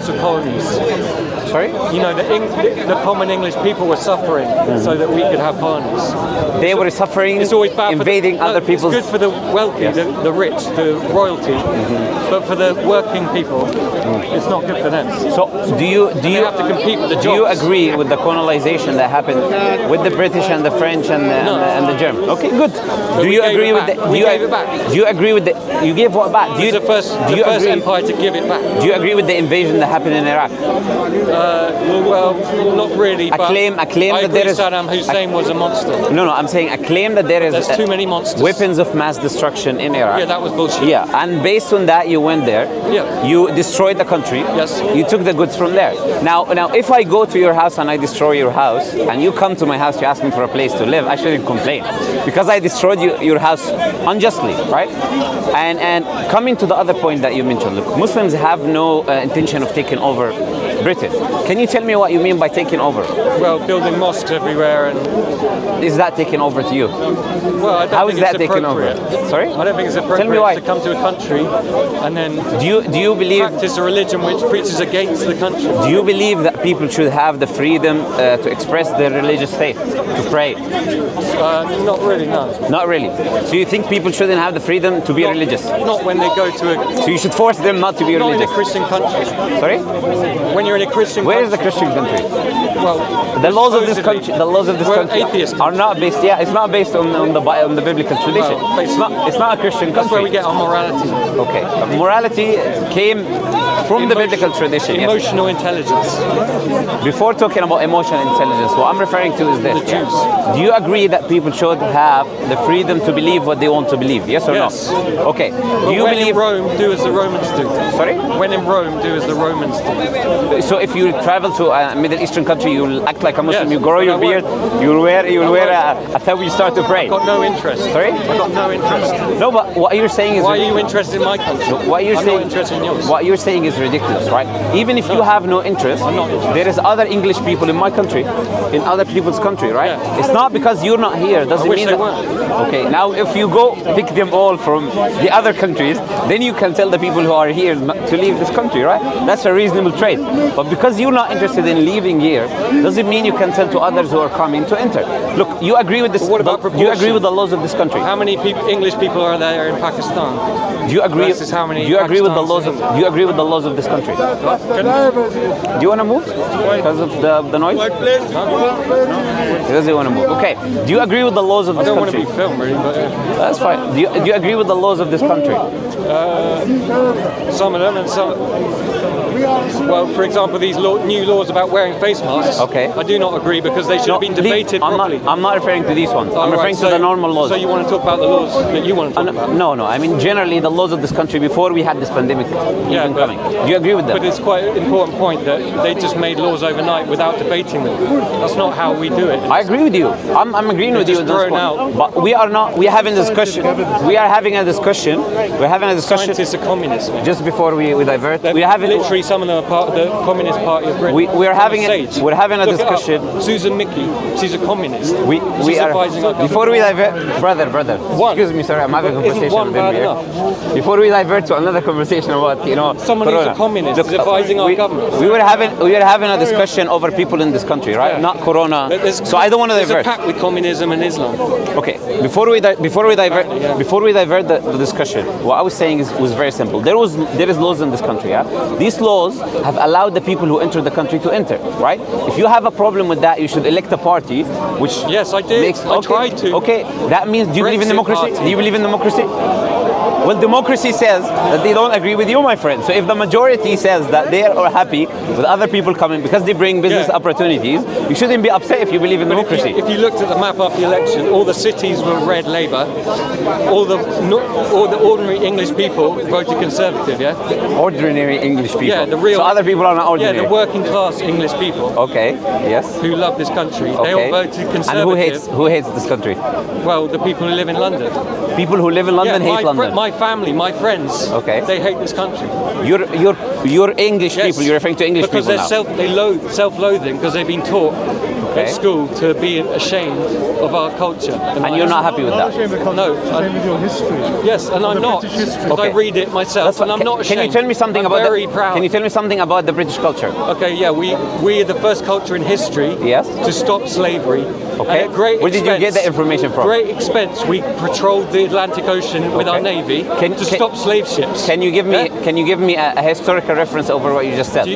lots of colonies. Sorry? You know, the common English people were suffering so that we could have colonies. They were suffering, it's always bad invading other people's... It's good for the wealthy, the rich, the royalty, but for the working people, it's not good for them. So do you have to compete with the jobs. Do you agree with the colonization that happened with the British and the French and the Germans? Okay, good. Do you agree with the... Do you agree with the... You gave what back? The first empire to give it back. Do you agree with the invasion that happened in Iraq? Well, not really. A claim that there is... Saddam Hussein was a monster. No, I'm saying a claim that there's too many monsters. Weapons of mass destruction in Iraq. Yeah, that was bullshit. Yeah, and based on that, you went there. Yeah. You destroyed the country. Yes. You took the goods from there. Now, if I go to your house and I destroy your house, and you come to my house to ask me for a place to live, I shouldn't complain, because I destroyed your house unjustly, right? And coming to the other point that you mentioned, look, Muslims have no intention of taking over Britain. Can you tell me what you mean by taking over? Well, building mosques everywhere, and is that taking over to you? Well, I don't How think is that it's taking over? Sorry? I don't think it's appropriate Tell me why. to come to a country and then do you believe practice a religion which preaches against the country. Do you believe that people should have the freedom to express their religious faith, to pray? Not really, no. Not really. So you think people shouldn't have the freedom to be religious? Not when they go to a... So you should force them not to be religious? Not in a Christian country. Sorry? When you're in a Christian Where country... is the Christian country? Well, the laws of this country, are not based. Yeah, it's not based on the biblical tradition. Well, it's not a Christian country. That's where we get our morality. Okay, morality came from the biblical tradition. Emotional intelligence. Before talking about emotional intelligence, what I'm referring to is this. The Jews. Do you agree that people should have the freedom to believe what they want to believe? Yes or yes. no? Okay. Do you believe in Rome, do as the Romans do? Sorry? When in Rome, do as the Romans do. So if you travel to a Middle Eastern country, you'll act like a Muslim, yes, you grow your beard, you'll wear a thought you start to pray. I've got no interest. Sorry? I've got no interest. No, but what you're saying is... Why are you interested in my country? What you're I'm saying, not interested in yours. What you're saying is ridiculous, right? Even if you have no interest, I'm not interested. There is other English people in my country, in other people's country, right? Yeah. It's not because you're not here, doesn't mean that... Okay, now if you go pick them all from the other countries, then you can tell the people who are here to leave this country, right? That's a reasonable trade. But because you're not interested in leaving here, doesn't mean you can tell to others who are coming to enter. Look, you agree with this. But what about proportion? Do you agree with the laws of this country? How many English people are there in Pakistan? Do you agree? How many do you agree with the laws of? Do you agree with the laws of this country? Do you want to move because of the noise? He doesn't want to move. Okay. Do you agree with the laws of this country? I don't want to be filmed, really, but that's fine. Do you agree with the laws of this country? Some of them, and some. Well, for example, these new laws about wearing face masks. Okay. I do not agree because they should have been debated properly. I'm not referring to these ones. I'm referring to the normal laws. So you want to talk about the laws that you want to talk about? No. I mean, generally, the laws of this country before we had this pandemic even coming. Do you agree with that? But it's quite an important point that they just made laws overnight without debating them. That's not how we do it. I agree with you. I'm agreeing with you. But we are not. We are having a discussion. We are having a discussion. We're having a discussion. Scientists are communists. Man. Just before we divert, we have literally some of them are part of the Communist Party of Britain. We're having a discussion. Susan Mickey, she's a communist. We are before we divert, brother. Excuse me, sir. I'm having a conversation with him here. Before we divert to another conversation about someone Corona. who's a communist is advising our government. We were having a discussion over people in this country, right? Yeah. Not Corona. So I don't want to divert. There's a pact with communism and Islam. Okay. Before we divert the discussion, what I was saying was very simple. There is laws in this country. Yeah. These laws have allowed the people who enter the country to enter, right? If you have a problem with that, you should elect a party which... Yes, I did. I tried to. Okay, that means, do you believe in democracy? Do you believe in democracy? Well, democracy says that they don't agree with you, my friend. So if the majority says that they are happy with other people coming because they bring business opportunities, you shouldn't be upset if you believe in democracy. If you looked at the map after the election, all the cities were red Labour. All the ordinary English people voted Conservative, yeah? Ordinary English people? Yeah, the real... So other people are not ordinary? Yeah, the working class English people. Okay, yes. Who love this country. Okay. They all voted Conservative. And who hates this country? Well, the people who live in London. People who live in London hate London? My family, my friends, Okay. they hate this country. You're English Yes. people. You're referring to English because people now. they're self-loathing because they've been taught Okay. at school to be ashamed of our culture. And you're not happy with that? No, Ashamed with your history. Yes, and I'm not. British history. Because Okay. I read it myself, and I'm not ashamed. Can you tell me something I'm about very proud. Can you tell me something about the British culture? Okay, yeah, we are the first culture in history Yes. to stop slavery. Okay. And at great Where did you get expense- the information from? Great expense. We patrolled the Atlantic Ocean with our navy to stop slave ships. Can you give me Yeah? Can you give me a historical reference over what you just said?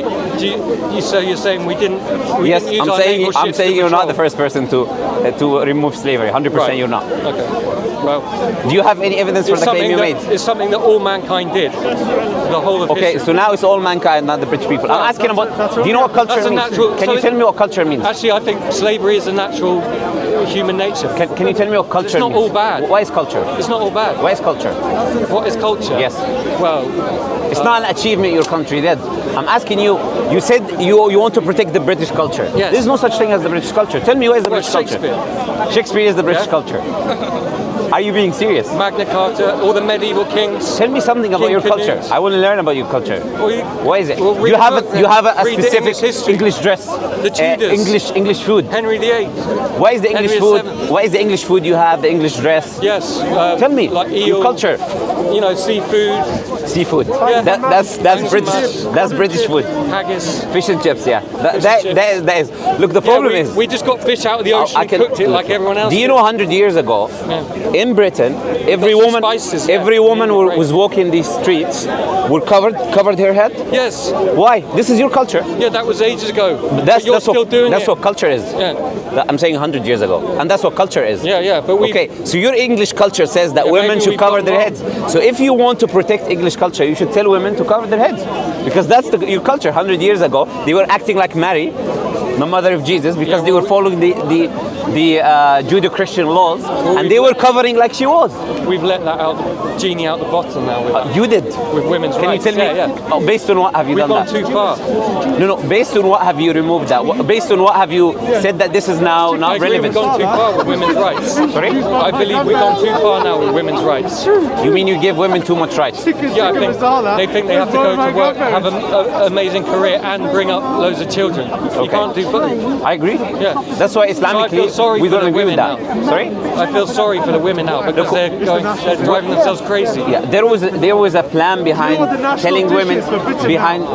So you're saying we didn't? Yes, didn't use I'm our saying naval ships to you're not the patrol? first person to remove slavery. 100%, Right. you're not. Okay. Well, Do you have any evidence for it's the claim you made? it's something that all mankind did. The whole of Okay, history. so now it's all mankind, not the British people. I'm asking about. Do you know what culture That's a means? natural- Can so you tell me what culture means? Actually, I think slavery is a natural human nature. Can you tell me what culture It's not means? all bad. Why is culture? It's not all bad. Why is culture? What is culture? Yes. Well, It's not an achievement your country did. I'm asking you. You said you want to protect the British culture. Yes. There's no such thing as the British culture. Tell me what is the well, British culture? Shakespeare, Shakespeare is the British Yeah. culture. Are you being serious? Magna Carta, all the medieval kings. Tell me something about King your culture. Canute. I want to learn about your culture. Well, you- What is it? well, read you the have book you then. have a Read the specific English history. English dress. The Tudors. English food. Henry VIII. Why is the English Henry food? VII. Why is the English food you have? The English dress. Yes. Tell me like your eel, culture. You know, seafood, Seafood. Yeah. That's Thanks British. so much. That's British food. haggis. Fish and chips. Yeah. and chips. That is. Look, the Yeah, problem we, is. we just got fish out of the ocean and cooked it like everyone else. Do you did. know 100 years ago, Yeah. in Britain, every Lots of woman, spices, yeah. every woman Great. was walking these streets, were covered her head? Yes. Why? This is your culture. Yeah, that was ages ago. But That's you're still doing that's it. what culture is. Yeah. I'm saying 100 years ago, and that's what culture is. Yeah, but we. Okay, so your English culture says that Yeah, women maybe should we've cover gone their wrong. heads. So if you want to protect English culture, you should tell women to cover their heads, because that's your culture. 100 years ago, they were acting like Mary, the mother of Jesus, because they were following the Judeo-Christian laws, and they were covering like she was. We've let that out, genie out the bottle now with, You did. with women's Can rights. you tell me? Yeah. Oh, based on what have you We've done gone that? too far. No. Based on what have you removed that? Based on what have you said that this is now I not agree relevant? we've gone too far with women's rights. Sorry? I believe we've gone too far now with women's rights. You mean you give women too much rights? Yeah, I think they have to go to work, have an amazing career, and bring up loads of children. You can't do both. I agree. Yeah. That's why So I feel Islamically sorry we for don't the agree with women that. now. Sorry? I feel sorry for the women now because they're driving themselves crazy. Yeah, there was a plan behind what the national telling dish women is for Britain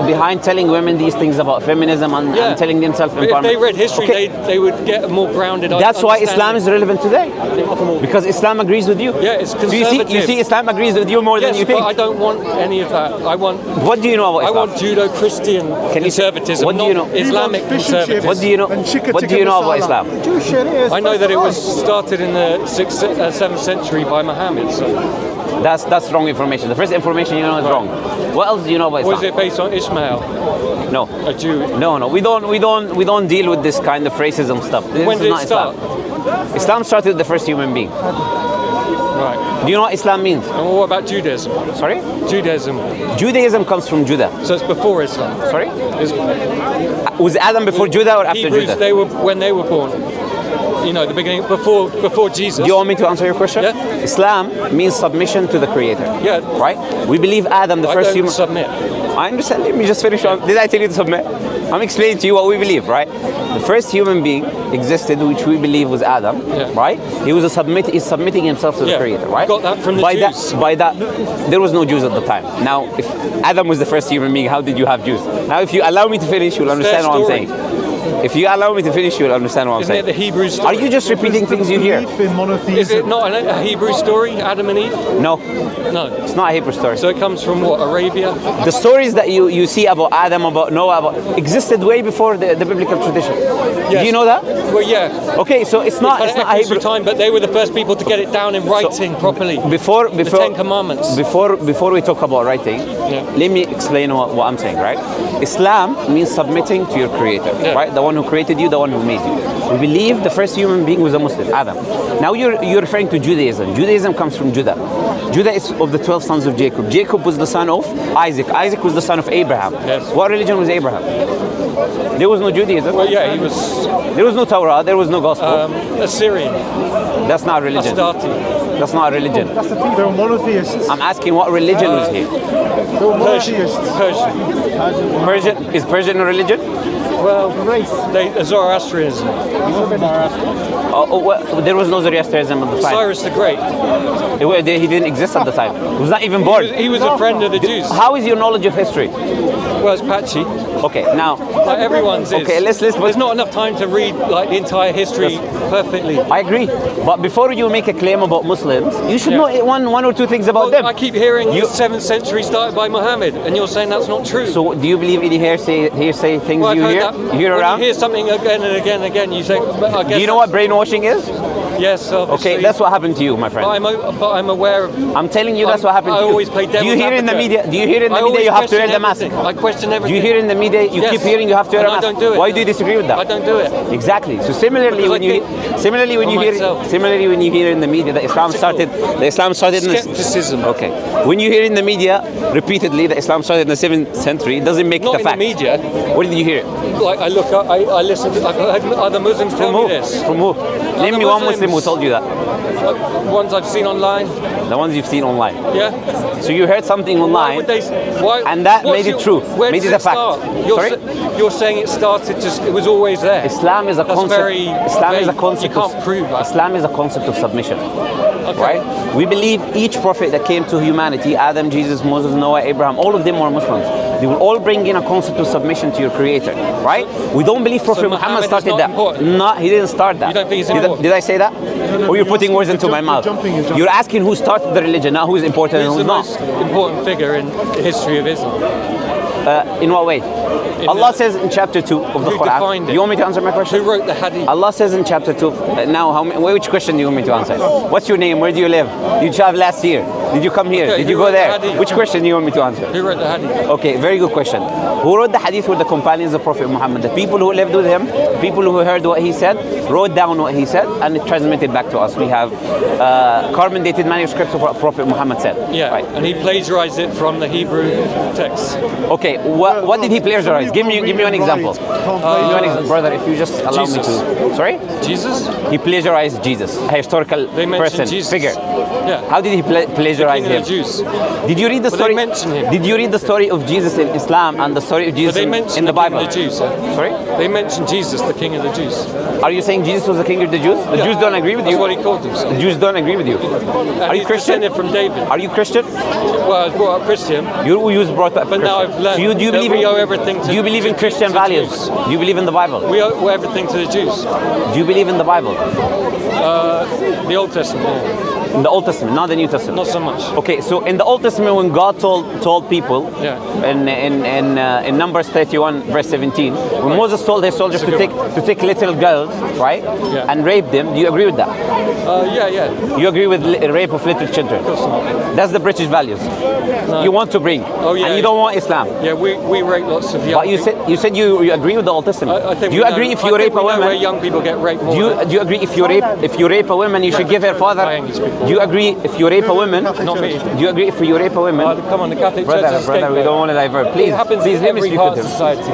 behind telling women these things about feminism and telling them But if self-empowerment. they read history, Okay, they would get a more grounded that's why Islam understanding. is relevant today, because Islam agrees with you. Yeah, it's So you conservative. see, Islam agrees with you more than Yes, you but think. I don't want any of that. I want What do you know about Islam? Judeo-Christian conservatism, what do you not know? Islamic Fish and chips conservatism. What do you know? and chicken What do you know about masala. Islam? Jewish Sharia is I know that it was first. started in the 7th century by Muhammad. So That's wrong information. The first information you know is wrong. What else do you know about was Islam? it based on Ishmael, No. a Jew? No. We don't deal with this kind of racism stuff. This When is did not it start? Islam. Islam started with the first human being. Right. Do you know what Islam means? And what about Judaism? Sorry? Judaism. Judaism comes from Judah. So it's before Islam. Sorry? It's, Was Adam before Judah or after Hebrews, Judah? they were when they were born. You know, the beginning before Jesus. Do you want me to answer your question? Yeah. Islam means submission to the Creator. Yeah. Right? We believe Adam, the I first don't human. submit. I understand. Let me just finish. Did I tell you to submit? I'm explaining to you what we believe, right? The first human being existed, which we believe was Adam, Yeah. right? He's submitting himself to the Yeah. Creator, right? Got that from the Jews. By that, there was no Jews at the time. Now, if Adam was the first human being, how did you have Jews? Now, if you allow me to finish, you'll understand what I'm story. saying. If you allow me to finish, you'll understand what I'm Isn't it saying. the Hebrew story? Are you just repeating things you hear? Belief in monotheism. Is it not a Hebrew story, Adam and Eve? No, No. it's not a Hebrew story. So it comes from what, Arabia? The stories that you see about Adam, about Noah, existed way before the biblical tradition. Do you know that? Well, yeah. Okay, so it's not But a it Hebrew. time, but they were the first people to get it down in writing properly. Before the Ten Commandments. before we talk about writing, let me explain what I'm saying, right? Islam means submitting to your Creator, Yeah. right? the one who created you, the one who made you. We believe the first human being was a Muslim, Adam. Now you're referring to Judaism. Judaism comes from Judah. Judah is of the 12 sons of Jacob. Jacob was the son of Isaac. Isaac was the son of Abraham. Yes. What religion was Abraham? There was no Judaism. Well, yeah, he was There was no Torah. There was no gospel. Assyrian. That's not religion. Astarte. That's not a religion. That's the thing, they were monotheists. I'm asking what religion was he? They were Persian. monotheists. Persian. Is Persian a religion? Well, Race. Zoroastrianism. Well, there was no Zoroastrianism at the time. Cyrus the Great. He didn't exist at the time. He was not even born. He was a friend of the Jews. How is your knowledge of history? Well, it's patchy. Okay, now. Like everyone's is. Okay, let's. There's not enough time to read like the entire history perfectly. I agree, but before you make a claim about Muslims, you should know one or two things about them. I keep hearing the 7th century started by Mohammed, and you're saying that's not true. So, do you believe any hearsay things Well, I've you heard hear? that. You hear when around? you hear something again and again and again, you say, I guess Do you know what brainwashing is? Yes, obviously. Okay, that's what happened to you, my friend. But I'm aware of... I'm telling you that's what happened to you. I always play devil's Do you hear in the advocate. media? Do you hear in the media you have to wear the mask? I question everything. Do you hear in the media you Yes. keep hearing you have to wear a And mask? I don't do it. Why do you disagree with that? I don't do it. Exactly. So similarly when you hear in the media that Islam started in the Skepticism. Okay. When you hear in the media repeatedly that Islam started in the 7th century, it doesn't make Not it a in fact. the media. Where did you hear it? Like I look up, I listen to, I've heard other Muslims tell From who? me this. From who? Name me one Muslim who Muslims. told you that. Ones I've seen online. The ones you've seen online. Yeah. So you heard something Why online. would they? Why? And that what's made it true. Where Made does it a fact. start? Sorry? You're saying it started just. It was always there. Islam is a That's concept. very Islam is a vague. concept. You can't prove that. Islam is a concept of submission. Okay. Right? We believe each prophet that came to humanity, Adam, Jesus, Moses, Noah, Abraham, all of them were Muslims. They will all bring in a concept of submission to your Creator. Right? We don't believe Prophet Muhammad Muhammad is started not that. important? No, he didn't start that. You don't think it's Did important? Did I say that? Or you're putting words into my You're mouth? jumping. You're asking who started the religion, not who's important and Who's who's the not. most important figure in the history of Islam? In what way? Allah says in chapter 2 of the Who Qur'an. defined it? You want me to answer my question? Who wrote the hadith? Allah says in chapter 2, which question do you want me to answer? What's your name? Where do you live? Did you travel last year? Did you come here? Okay, Did who you go wrote the there? hadith? Which question do you want me to answer? Who wrote the hadith? Okay, very good question. Who wrote the hadith were the companions of Prophet Muhammad. The people who lived with him, people who heard what he said, wrote down what he said, and it transmitted back to us. We have carbon dated manuscripts of what Prophet Muhammad said. Yeah, Right. and he plagiarized it from the Hebrew text. Okay, what did he plagiarize? Give me one example. Give me one example, brother. If you just allow Jesus. me to. Sorry? Jesus? He plagiarized Jesus, a historical They mentioned person, Jesus. figure. Yeah. How did he plagiarize King him? of the Jews. Did you read the But story? they mention him. Did you read the story of Jesus in Islam and the story of But Jesus they mentioned in the Bible? King of the Jews. Sorry? They mentioned Jesus, the King of the Jews. Are you saying Jesus was the king of the Jews? The Yeah. Jews don't agree with That's you. what he called himself. The Jews don't agree with you. And Are you he's Christian? descended from David. Are you Christian? Well, I was brought up Christian, You was brought up but now Christian. I've learned So do you that believe we owe everything to Do you believe in to- Christian to values? Jews. Do you believe in the Bible? We owe everything to the Jews. Do you believe in the Bible? The Old Testament, In the Old Testament, not the New Testament. not so much. Okay, so in the Old Testament, when God told people, Yeah. in Numbers 31 verse 17, when Moses told his soldiers That's a to good take little girls, right, Yeah. and rape them, do you agree with that? Yeah. You agree with rape of little children? Of course not. That's the British values you want to bring, Oh, yeah, and you yeah. don't want Islam. Yeah, we rape lots of young But you people. said you agree with the Old Testament. I think Do you we agree know- if I you think rape a we know where woman? young people get raped more Do you agree if you rape a woman you should give her father? By English people. Do you agree if you rape a woman? Not me. Do you agree if you rape a woman? Come on, the Catholic Church Brother, is brother, we don't want to divert. Please, It happens please in let me every speak part with of him. society.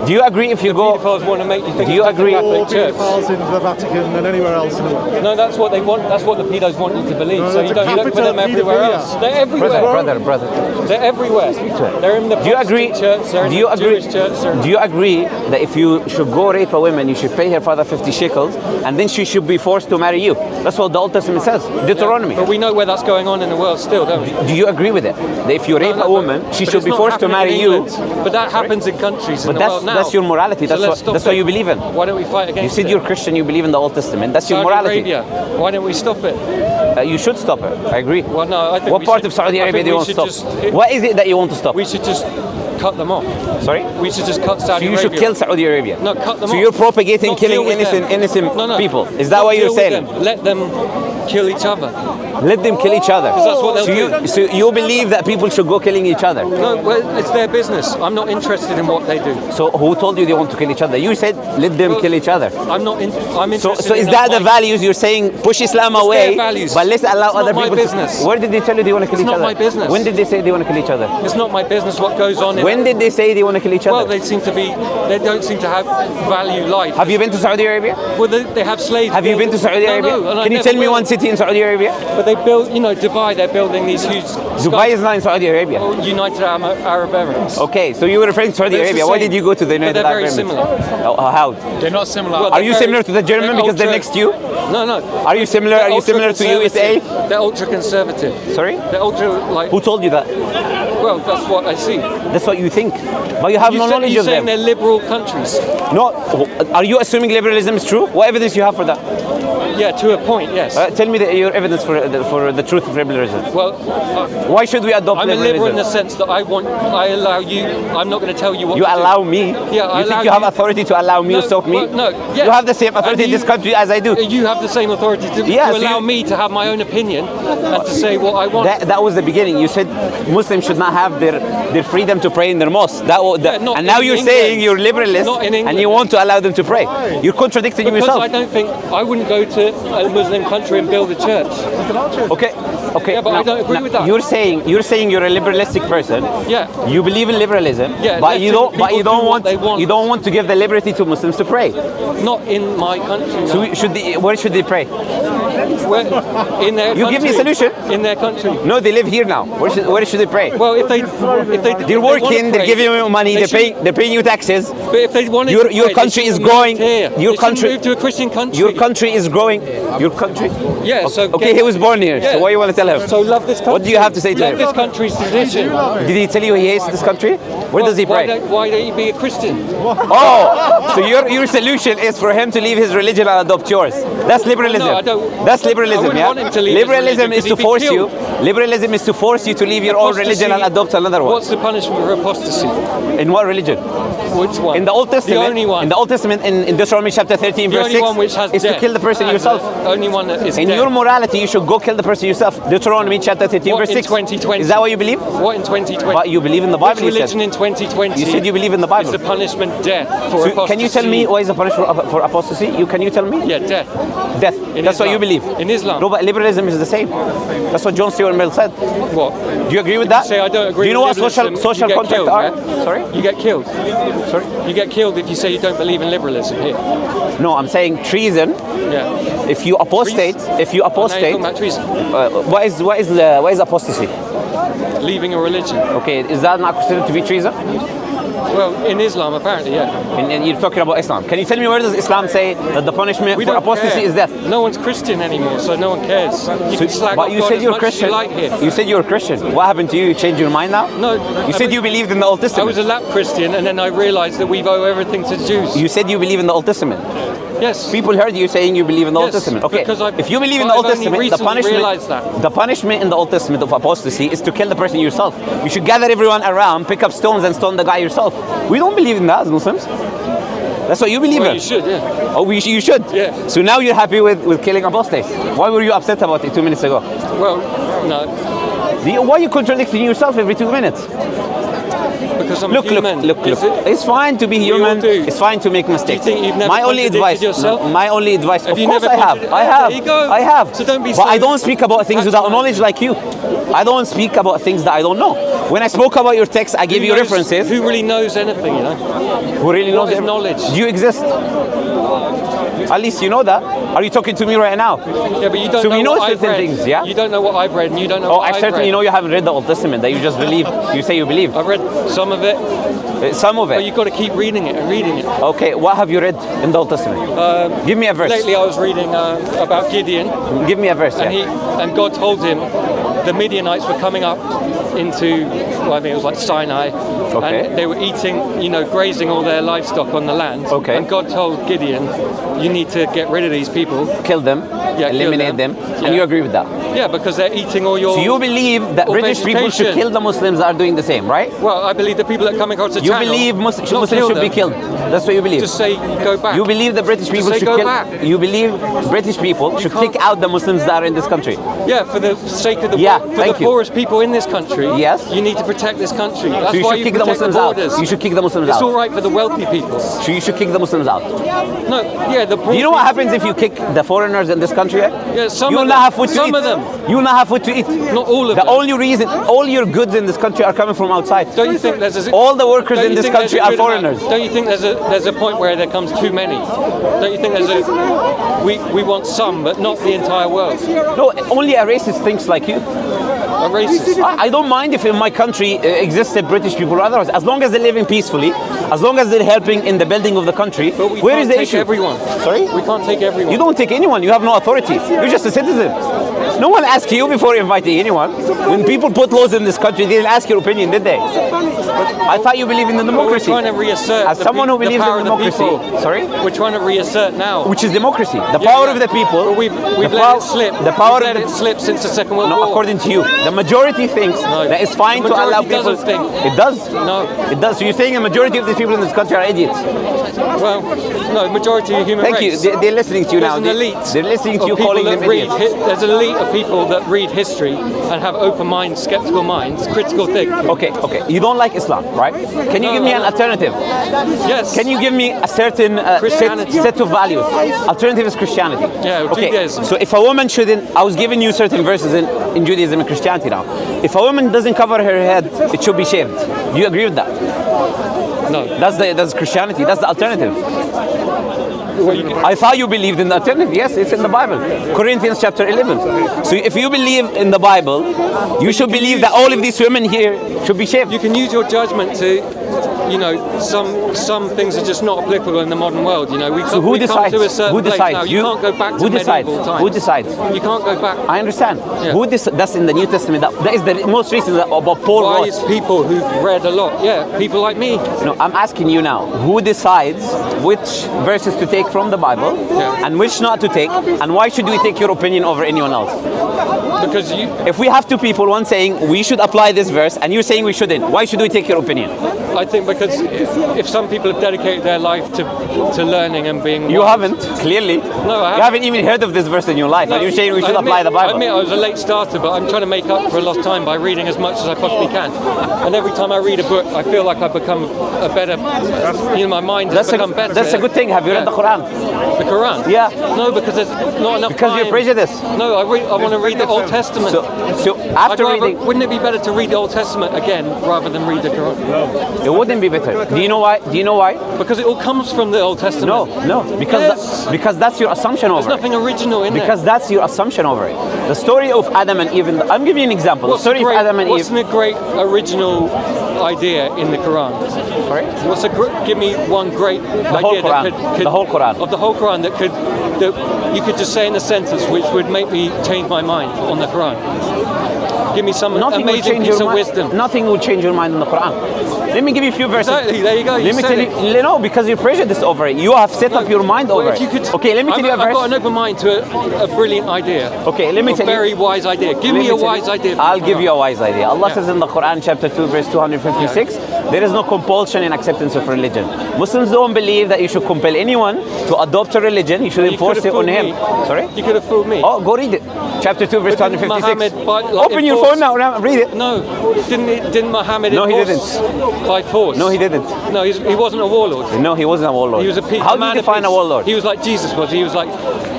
Do you agree if you go? Pedophiles want to make you think Do you it's like agree- the Catholic All Church. pedophiles in the Vatican and anywhere else in the world. No, that's what they want. That's what the pedos want you to believe. No, So that's you a don't put them capital everywhere pedophilia. else. They're everywhere. Brother. They're everywhere. They're in the Do you agree? Protestant church. They're in Do you the agree? Jewish church. They're in Do you agree that if you should go rape a woman, you should pay her father 50 shekels, and then she should be forced to marry you? That's what the Old Testament says. Deuteronomy. But we know where that's going on in the world still, don't we? Do you agree with it? That if you rape a woman, she But should it's be not forced to happening marry in you. England. But that happens in countries in But the world now. that's your morality. So let's stop That's what it. you believe in. Why don't we fight against You said it? you're Christian, you believe in the Old Testament. That's your Saudi morality. Arabia. Why don't we stop it? You should stop it. I agree. Well, no, I think What we part should- of Saudi I Arabia think do you we want to should stop? just- What is it that you want to stop? We should just cut them off. Sorry? We should just cut Saudi So you Arabia. should kill Saudi Arabia. No, cut them So off. you're propagating Not killing deal with them. innocent No. people. Is that Not what you're deal with saying? them. Let them kill each other. Let them kill each other. That's what they'll do. So you believe that people should go killing each other? No, well, it's their business. I'm not interested in what they do. So who told you they want to kill each other? You said let them kill each other. I'm interested. So is that the values you're saying? Push Islam away, their values. but let's allow It's other not my people. business. Where did they tell you they want to kill each It's other? not my business. When did they say they want to kill each other? It's not my business what goes on. When did they say they want to kill each other? Well, they don't seem to have value life. Have you been to Saudi Arabia? Well, they have slaves. Have you been to Saudi Arabia? No, and I Can you never tell me will. one city in Saudi Arabia? But they build, Dubai. They're building these huge. Dubai is not in Saudi Arabia. United Arab Emirates. Okay, so you were referring to Saudi But it's Arabia. the Why same. did you go to the But United they're Arab very Emirates? similar. How? They're not similar. Well, Are you similar to the German they're because they're ultra- next to you? No. Are you similar? Are you similar to USA? They're ultra conservative. Sorry? They're ultra Who told you that? Well, that's what I see. That's what you think, but you have no knowledge You're of saying them. they're liberal countries. No, are you assuming liberalism is true? What evidence you have for that? Yeah, to a point, yes. Tell me your evidence for the truth of liberalism. Well, Why should we adopt I'm a liberalism? liberal in the sense that I allow you. I'm not going to tell you what. You to allow do. me? Yeah, I you allow think you have you- authority to allow me No, to stop me? well, no, yes. You have the same authority And in this country as I do. You have the same authority to Yeah, so allow you- me to have my own opinion and to say what I want. That was the beginning. You said Muslims should not have their freedom to pray in their mosque. not and now in you're England. saying you're liberalist Not in and England. you want to allow them to pray. You're contradicting Because yourself. I don't think I wouldn't go to a Muslim country and build a church. Okay. Yeah, but I don't agree with that. You're saying you're a liberalistic person. Yeah. You believe in liberalism, Yeah, but you don't. letting people do what they want. You don't want to give the liberty to Muslims to pray. Not in my country. No. So where should they pray? In their You give me a country. solution. In their country. No, they live here now. Where should they pray? Well, if they They're working. They're giving you money. They're paying you taxes. But if they wanted Your to pray, country they is shouldn't growing. move here. Your They country- shouldn't move to a Christian country. Your country is growing. Your country. Yeah. So Okay, he was born here. Yeah. So what do you want to tell him? So love this country. What do you have to say to love him? this country's tradition. Did he tell you he hates this country? Where does he Why pray? why don't you be a Christian? Oh, so your solution is for him to leave his religion and adopt yours. That's liberalism. No, I don't. That's I liberalism, wouldn't yeah? want him to leave his Liberalism religion is to because he'd be force you. killed. Liberalism is to force you to leave your own religion and adopt another one. What's the punishment for apostasy? In what religion? Which one? In the Old Testament. The only one. In the Old Testament, in Deuteronomy chapter 13, the verse only 6, one which has is death. to kill the person And yourself. The only one that is In death. your morality, you should go kill the person yourself. Deuteronomy chapter 13, What verse in 6. 2020? Is that what you believe? What in 2020? But you believe in the Bible, Which you religion said. in 2020? You said you believe in the Bible. Is the punishment death for So apostasy? can you tell me what is the punishment for apostasy? Can you tell me? Yeah, death. Death. In That's what Islam. you believe. In Islam. No, but liberalism is the same. That's what John Stuart Mill said. What? Do you agree with that? Say I don't agree. Do you know what with liberalism, social you get contract killed, are? yeah? Sorry? You get killed. Sorry? You get killed if you say you don't believe in liberalism here. No, I'm saying treason. Yeah. If you apostate, Now you're talking about treason. what is apostasy? Leaving a religion. Okay, is that not considered to be treason? Well, in Islam, apparently, yeah. And you're talking about Islam. Can you tell me where does Islam say that the punishment We for don't apostasy care. is death? No one's Christian anymore, so no one cares. You can slag But off you God said as you're much Christian. as you like here. You said you're Christian. What happened to you? You changed your mind now? No. You said you believed in the Old I Testament. was a lap Christian, and then I realised that we owe everything to Jews. You said you believe in the Old Testament. Yes. People heard you saying you believe in the Old Yes, Testament. Okay, because if you believe in the I've Old only Testament, recently realised that. the punishment in the Old Testament of apostasy is to kill the person yourself. You should gather everyone around, pick up stones and stone the guy yourself. We don't believe in that as Muslims. That's what you believe Well, in. you should, yeah. Oh, you should? Yeah. So now you're happy with killing apostates. Why were you upset about it 2 minutes ago? Well, no. Why are you contradicting yourself every 2 minutes? Because I'm Look. human. Is it? It's fine to be We all human. do. It's fine to make mistakes. think you've never My only contradicted advice. yourself? My only advice. Have Of you course never I have. contradicted- I have. There you go. I have. So don't be But so I don't speak about things without patronising. knowledge like you. I don't speak about things that I don't know. When I spoke about your text, I gave you references. Who really knows anything, you know? Who really knows What is every- knowledge? Do you exist? At least you know that. Are you talking to me right now? Yeah, but you don't So know we know what I've certain read. things, yeah? You don't know what I've read, and you don't know Oh, what I I've certainly read. know you haven't read the Old Testament. That you just believe. You say you believe. I've read some of it, Some of but it. you've got to keep reading it and reading it. Okay, what have you read in the Old Testament? Give me a verse. Lately, I was reading about Gideon, Give me a verse. and Yeah. and God told him the Midianites were coming up into, well, I think it was like Sinai, Okay. And they were eating, grazing all their livestock on the land. Okay. And God told Gideon, you need to get rid of these people. Kill them, Yeah, eliminate them. Yeah. And you agree with that? Yeah, because they're eating all your... So you believe that or British people should vegetation. kill the Muslims that are doing the same, right? Well, I believe the people that come across the You channel... believe Muslims not should kill be them, killed. That's what you believe. Just say, go back. You believe that British people say should go kill... back. You believe British people should can't- kick out the Muslims that are in this country? Yeah, for the sake of the Yeah, for thank the you. poorest people in this country. Yes. You need to protect this country. That's So you why should you kick the protect Muslims the out. borders. You should kick the Muslims It's out. all right for the wealthy people. So you should kick the Muslims out. No, yeah, the poor Do you know what happens if you kick the foreigners in this country? Yeah, some You of will them. not have food to Some eat. of them. You will not have food to eat. Not all of The them. only reason, all your goods in this country are coming from outside. Don't you think there's a... All the workers don't in you this think there's country a are good amount- foreigners. Don't you think there's a point where there comes too many? Don't you think there's a... We want some, but not the entire world. No, only a racist thinks like you. A racist. I don't mind if in my country existed British people or otherwise, as long as they're living peacefully, as long as they're helping in the building of the country. But we Where can't is the take issue? everyone. Sorry? We can't take everyone. You don't take anyone. You have no authority. You're just a citizen. No one asked you before inviting anyone. When people put laws in this country, they didn't ask your opinion, did they? I thought you believe in the But we're democracy. trying to reassert As someone who believes power in of the democracy. people. Sorry? We're trying to reassert now. Which is democracy. The Yeah, power yeah. of the people. But we've the let it slip. The power we've of let the it slip since the Second World No, War. according to you. The majority thinks No. that it's fine The to allow majority people. doesn't think. It does. No. It does. So you're saying the majority of the people in this country are idiots? Well, no, majority of human Thank race. you. They're listening to you There's now. an elite. They're listening to of you people calling that them read. idiots. There's an elite of people that read history and have open minds, skeptical minds, critical think. Okay. You don't like Islam, right? Can you No, give me I an don't. alternative? Yes. Can you give me a certain Christianity. set of values? Alternative is Christianity. Yeah, Okay. Judaism. So if a woman shouldn't, I was giving you certain verses in Judaism and Christianity now. If a woman doesn't cover her head, it should be shaved. Do you agree with that? No. That's Christianity. That's the alternative. Well, you can- I thought you believed in the alternative. Yes, it's in the Bible. Corinthians chapter 11. So if you believe in the Bible, you should believe that all of these women here should be shaved. You can use your judgment to, some things are just not applicable in the modern world. We So come, who we come decides? to a certain Who place decides? now. You can't go back to who decides? medieval times. Who decides? You can't go back. I understand. Yeah. That's in the New Testament. That is the most recent about Paul wrote. Wise people who've read a lot. Yeah, people like me. No, I'm asking you now. Who decides which verses to take from the Bible and which not to take? And why should we take your opinion over anyone else? Because you, If we have two people, one saying we should apply this verse and you're saying we shouldn't, why should we take your opinion? I think because if some people have dedicated their life to learning and being You wise- haven't, clearly. No, I You haven't even heard of this verse in your life, and you're saying we should I admit- apply the Bible. I admit I was a late starter, but I'm trying to make up for a lost time by reading as much as I possibly can. And every time I read a book, I feel like I've become a better. My mind has become better. That's a good thing. Have you read the Quran? The Quran? Yeah. No, because there's not enough Because time. you're prejudiced. No, I want to read the Old Testament. So I'd after rather, reading, wouldn't it be better to read the Old Testament again rather than read the Quran? it wouldn't be better. Do you know why? Because it all comes from the Old Testament. No, because Yes. because that's your assumption There's over it. nothing original in Because that's your assumption over it. The story of Adam and Eve. I'm giving you an example. there. The story of Adam and What's Eve. the great original idea in the Quran? Sorry? Give me one great whole idea Quran. that could The whole Quran. of the whole Quran that you could just say in a sentence which would make me change my mind on the Quran. Give me some Nothing will amazing change piece your of mind. wisdom. Nothing will change your mind in the Quran. Let me give you a few verses. Exactly, there you go. Let me said tell it. you. No, because you're prejudiced over it. You have set up your mind Well, over if you it. could, Okay, let me tell you a I've got verse. an open mind to a brilliant idea. Okay, let me A tell you. very wise idea. Give Let me a tell you- wise idea. from I'll the give Quran. you a wise idea. Allah Yeah. says in the Quran, chapter 2, verse 256, there is no compulsion in acceptance of religion. Muslims don't believe that you should compel anyone to adopt a religion. You should You enforce could it have on fooled him. me. Sorry? You could have fooled me. Oh, go read it. Chapter 2, verse But didn't 256. Muhammad Open your phone now. Read it. No, didn't Muhammad No, he enforce by force? No, he didn't. No, he wasn't a warlord. No, he wasn't a warlord. He was a How do man you of define a peace. warlord? He was like Jesus was. He was like,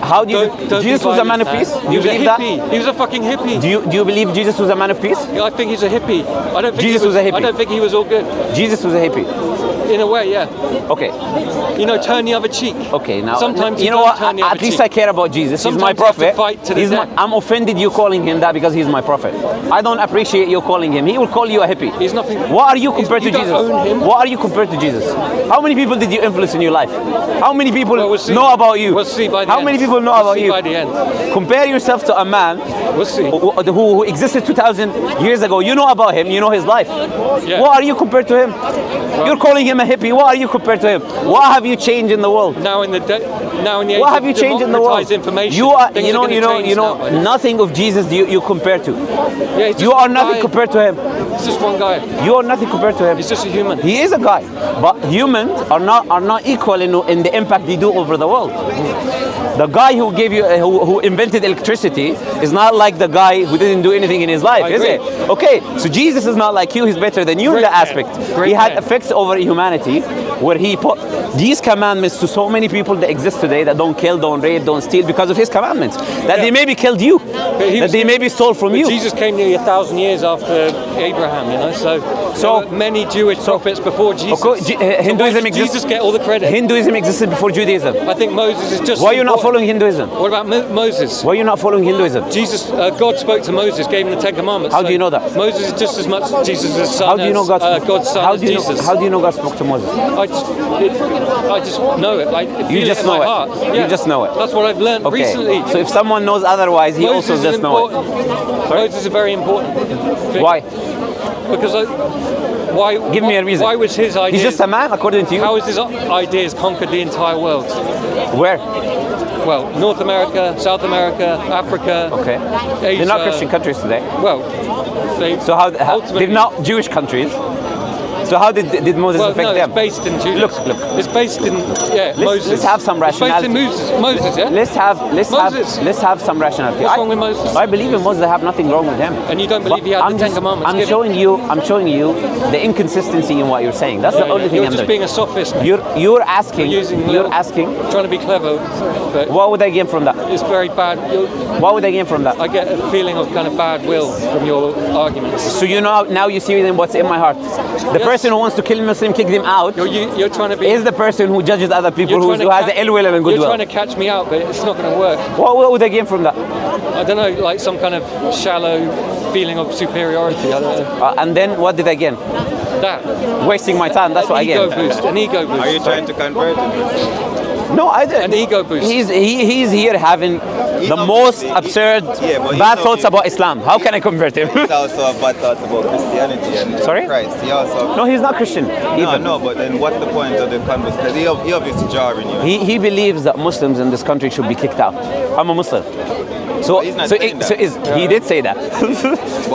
How do you? don't Jesus be was a man of violent, peace. man. Do He you was a believe that? hippie. He was a fucking hippie. Do you believe Jesus was a man of peace? I think he's a hippie. I don't think Jesus was a hippie. I don't think he was all good. Jesus was a hippie. In a way, yeah. Okay. You know, turn the other cheek. Okay, now sometimes you know what? At least I care about Jesus. He's my prophet. I'm offended you calling him that because he's my prophet. I don't appreciate you calling him. He will call you a hippie. He's nothing. What are you compared to you don't Jesus? own him. What are you compared to Jesus? How many people did you influence in your life? How many people we'll see. know about you? We'll see by the How end. many people know We'll about see you? by the end. Compare yourself to a man We'll see. who existed 2,000 years ago. You know about him. You know his life. Yeah. What are you compared to him? You're calling him a hippie. What are you compared to him? What have you changed in the world? Now in the age What have of you changed in the world? information, You are, things are gonna change now, but- nothing of Jesus do you compare to. Yeah, he's just You are one nothing guy. compared to him. It's just one guy. You are nothing compared to him. He's just a human. He is a guy, but humans are not equal in the impact they do over the world. The guy who gave you who invented electricity is not like the guy who didn't do anything in his life, I is agree. it? Okay, so Jesus is not like you. He's better than you in Great that man. aspect. Great He had man. effects over humanity, where he put these commandments to so many people that exist today that don't kill, don't rape, don't steal because of his commandments. That they maybe killed you, that they maybe stole from But you. Jesus came nearly 1,000 years after Abraham, you know, so there were many Jewish prophets before Jesus. Hinduism so why did Jesus exists. get all the credit? Hinduism existed before Judaism. I think Moses is just. Why are you not important. following Hinduism? What about Moses? Why are you not following Hinduism? Jesus, God spoke to Moses, gave him the Ten Commandments. How do you know that? Moses is just as much Jesus' son How do you know God's son how as do you Jesus. How do you know God spoke to Moses? I just know it. I feel You just it in know my it. heart. You Yeah. just know it. That's what I've learned Okay. recently. So if someone knows otherwise, he Moses also is just know it. important. Moses is a very important figure. Why? Because why? Give me a reason. Why was his ideas? He's just a man, according to you. How has his ideas conquered the entire world? Where? Well, North America, South America, Africa. Okay. Asia. They're not Christian countries today. Well, So they're not Jewish countries. So how did Moses affect no, them? it's based in Judaism. Look. It's based in Moses. Let's have some rationality. It's based in Moses, yeah. Let's have some rationality. What's wrong with Moses? I believe in Moses. I have nothing wrong with him. And you don't believe he had the Ten Commandments? I'm showing you the inconsistency in what you're saying. That's the only thing You're I'm just doing. being a sophist. Man. You're asking. You're asking. Trying to be clever, but What would I gain from that? it's very bad. What would I gain from that? I get a feeling of kind of bad will from your arguments. So you know now you see what's in my heart. The person who wants to kill Muslim, kick them out, You're trying to be. is the person who judges other people, You're who trying to has the ill will and You're goodwill. trying to catch me out, but it's not going to work. What would I gain from that? I don't know, like some kind of shallow feeling of superiority. I don't know. And then what did I gain? That. Wasting my time. That's what I Ego gain. boost. An ego boost. Are you trying to convert him? No, I didn't. An ego boost. He's here having the most absurd, bad thoughts about Islam. How can I convert him? He also have bad thoughts about Christianity and Sorry? Christ. He also No, he's not Christian. Even. no, but then what's the point of the conversation? Because he obviously jarring you. He believes that Muslims in this country should be kicked out. I'm a Muslim. So, he's not so, saying it, so that. is, he did say that.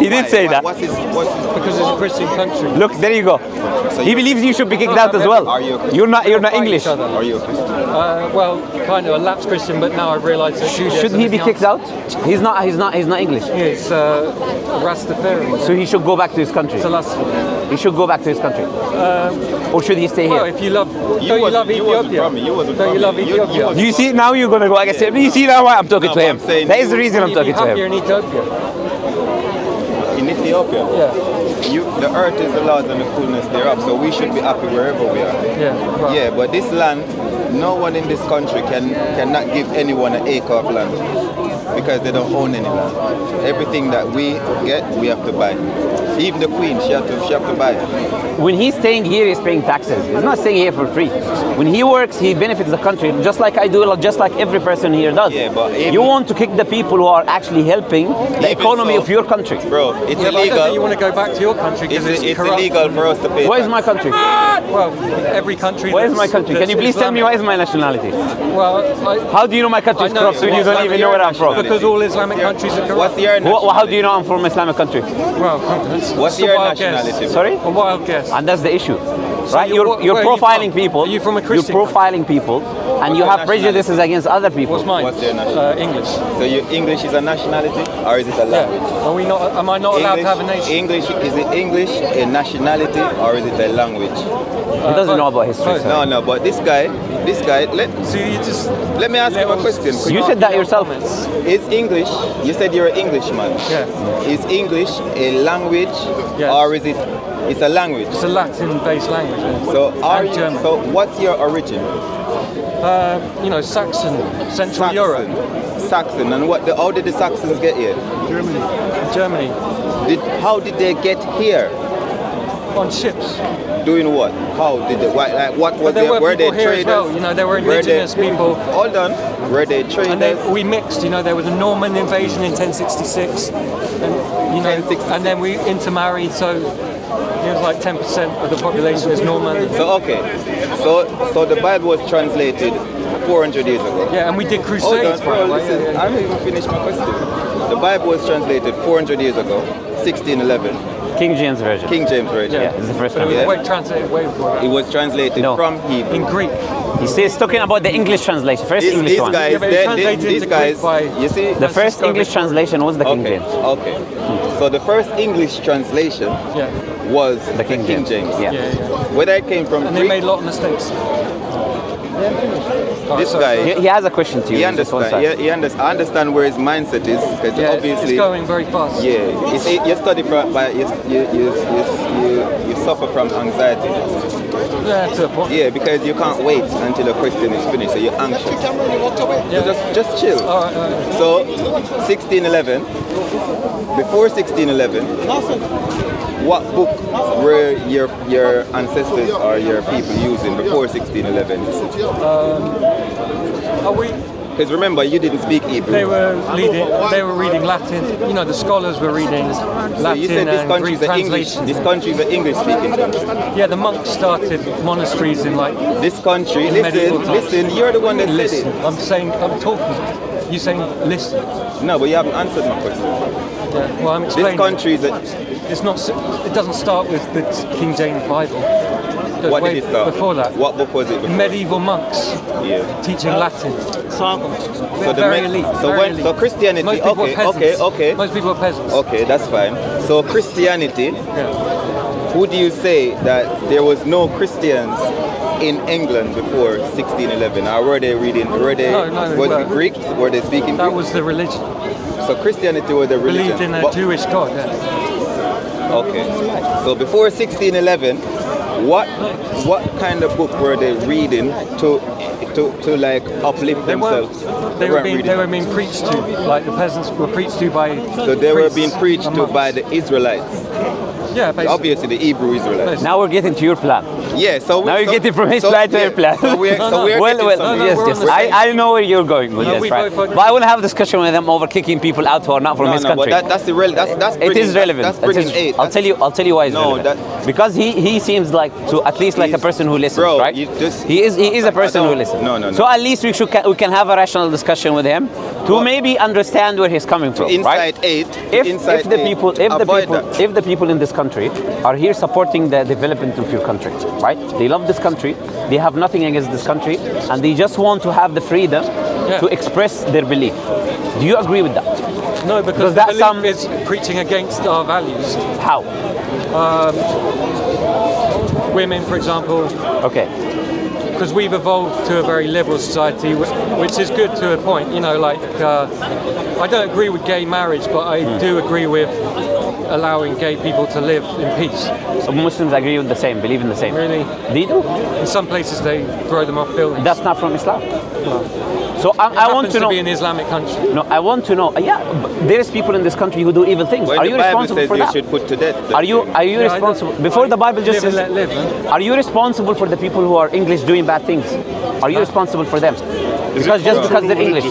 he did say that. What's his Because it's a Christian country. Look, there you go. So He you- believes you should be kicked out as well. Are you a Christian? You're not Fight English. each other. Are you a Christian? Well, kind of a lapsed Christian, but now I've realised that Judaism Shouldn't he is be the kicked answer. out? He's not English. It's Rastafarian. So he should go back to his country. Selassie. He should go back to his country. Or should he stay Well, here? if you love, don't you wasn't- love you wasn't Ethiopia? from me, you wasn't Don't from you me. love You Ethiopia? wasn't- You see, now you're going to go against him. You see now why I'm talking No, to but him. I'm saying That is the you- reason I'm You'd be talking to happier him. in Ethiopia. In Ethiopia? Yeah. The earth is the Lord's and the fullness thereof, so we should be happy wherever we are. Yeah. Well, Yeah, but this land, no one in this country cannot give anyone an acre of land because they don't own any land. Everything that we get, we have to buy. Even the queen, she have to buy. When he's staying here, he's paying taxes. He's not staying here for free. When he works, he benefits the country, just like I do, just like every person here does. Yeah, but even- you want to kick the people who are actually helping the Even economy so- of your country. Bro, it's yeah, but I don't think you illegal. want to go back to your country because It's corrupt. illegal for us to pay. What is tax. my country? Well, every country. Where is that's- my country? Can that's you please tell me Islamic. what is my nationality? Well, How do you know my country is I know corrupt when you don't even know where I'm from? because all Islamic countries are corrupt. What's your How do you know I'm from Islamic country? Well, What's it's a your wild guess. nationality? Sorry? A wild guess. And that's the issue. Right? you're- You're where are you profiling from? people. Are you from a Christian You're profiling people, and you your have nationality? prejudices against other people. What's mine? What's your nationality? English. So your English is a nationality or is it a Yeah. language? Are we not? Am I not allowed to have a nation? English, is it English a nationality or is it a language? He doesn't know about history. both. sir. No, but this guy, So you just. let me ask you a question. You said that yourself. Is English, you said you're an Englishman. Yeah. Is English a language Yes. or is it It's a language. It's a Latin-based language. Yeah. So are And you? German. So what's your origin? You know, Saxon, Central Europe, Saxon. And how did the Saxons get here? Germany, How did they get here? on ships. Doing what? How did they? What was But there were they people here as traders? well. You know, there were Were they- indigenous people. Hold on. Were they traders? And then we mixed, you know, there was a Norman invasion in 1066, and you know, 1066. and then we intermarried, so it was like 10% of the population is Norman. So okay, so the Bible was translated 400 years ago. Yeah, and we did Hold crusades, on, bro. by the way. Listen, Yeah, I yeah. haven't even finished my question. The Bible was translated 400 years ago, 1611, King James Version. King James Version. Yeah, it's the first But time. it was Yeah. way translated way before It that. was translated No. from Hebrew. In Greek. He's talking about the English translation. First These English one. guys, Yeah, but it's translated these into guys, Greek by- you see? The first Francisco English Victoria. translation was the King Okay, James. okay. So the first English translation Yeah, was The King James. Yeah. yeah, yeah. Whether it came from And they Greek, made a lot of mistakes. this sorry. guy, He has a question to you. he Just one understand. sec. He understand. I understand where his mindset is because Yeah, obviously, it's going very fast. yeah, you study from, but you suffer from anxiety. Yeah, to a point. Yeah, because you can't wait until the question is finished, so you're anxious. Yeah. So just chill. All right, all right. So 1611, before 1611, what book were your ancestors or your people using before 1611? Are we? Because remember, you didn't speak Hebrew. They were reading Latin. You know, the scholars were reading So you Latin said this and country's Greek an English. translations. This country's an English-speaking country. Yeah, the monks started monasteries in like. This country, Medieval listen, times. listen. You're the one that said Listen, it. I'm talking. You saying listen? No, but you haven't answered my question. Yeah. Well, I'm This explaining. country is a. It's not. It doesn't start with the King James Bible. It goes What way did it start? Before that, What book was it before? medieval monks Yeah. teaching Latin. So Very elite. So very when elite. so Christianity. Most people Okay, are peasants. okay. Most people are peasants. Okay, that's fine. So Christianity. Yeah. Who do you say that there was no Christians in England before 1611? Or were they reading? Were they? No, no, was well, it Greek? Were they speaking That Greek? was the religion. So Christianity was the religion. Believed in a But- Jewish God. Yeah. Okay. So before 1611, what kind of book were they reading to like uplift themselves? They were weren't being reading. preached to, like the peasants were preached to by. So they were priests being preached and to monks. by the Israelites. Yeah, basically. Obviously, the Hebrew Israelites. Now we're getting to your plan. Yeah. So Now you get it from his so- plan to yeah, your plan. So we're No, getting well, no, yes, we're yes. on the same- I know where you're going with No, this, we right? both agree. But I want to have a discussion with them over kicking people out who are not from No, his no, country. but that's that's It bringing, is relevant. That's bringing It is- eight. I'll tell you why it's No, relevant. Because he seems like to at least like a person who listens, Bro, right? you just- he is a person I who don't- listens. no. So at least we can have a rational discussion with him to What? maybe understand where he's coming from, right? Inside eight. If inside the eight, people avoid that. if the people in this country are here supporting the development of your country, right? They love this country, they have nothing against this country, and they just want to have the freedom to express their belief. Do you agree with that? No, because Does the that belief is preaching against our values. How? Women, for example, Okay. because we've evolved to a very liberal society, which is good to a point. You know, like I don't agree with gay marriage, but I do agree with allowing gay people to live in peace. So Muslims agree with the same, believe in the same. Really, They do. in some places they throw them off buildings. That's not from Islam. So It I want happens to know. be an Islamic country. No, I want to know. Yeah, but there is people in this country who do evil things. When Are the you Bible responsible says for you that? should put to death. Are you Yeah, I don't- responsible? Before the Bible just live says, and let live. are you responsible for the people who are English doing bad things? Are you responsible for them? Because just because they're English,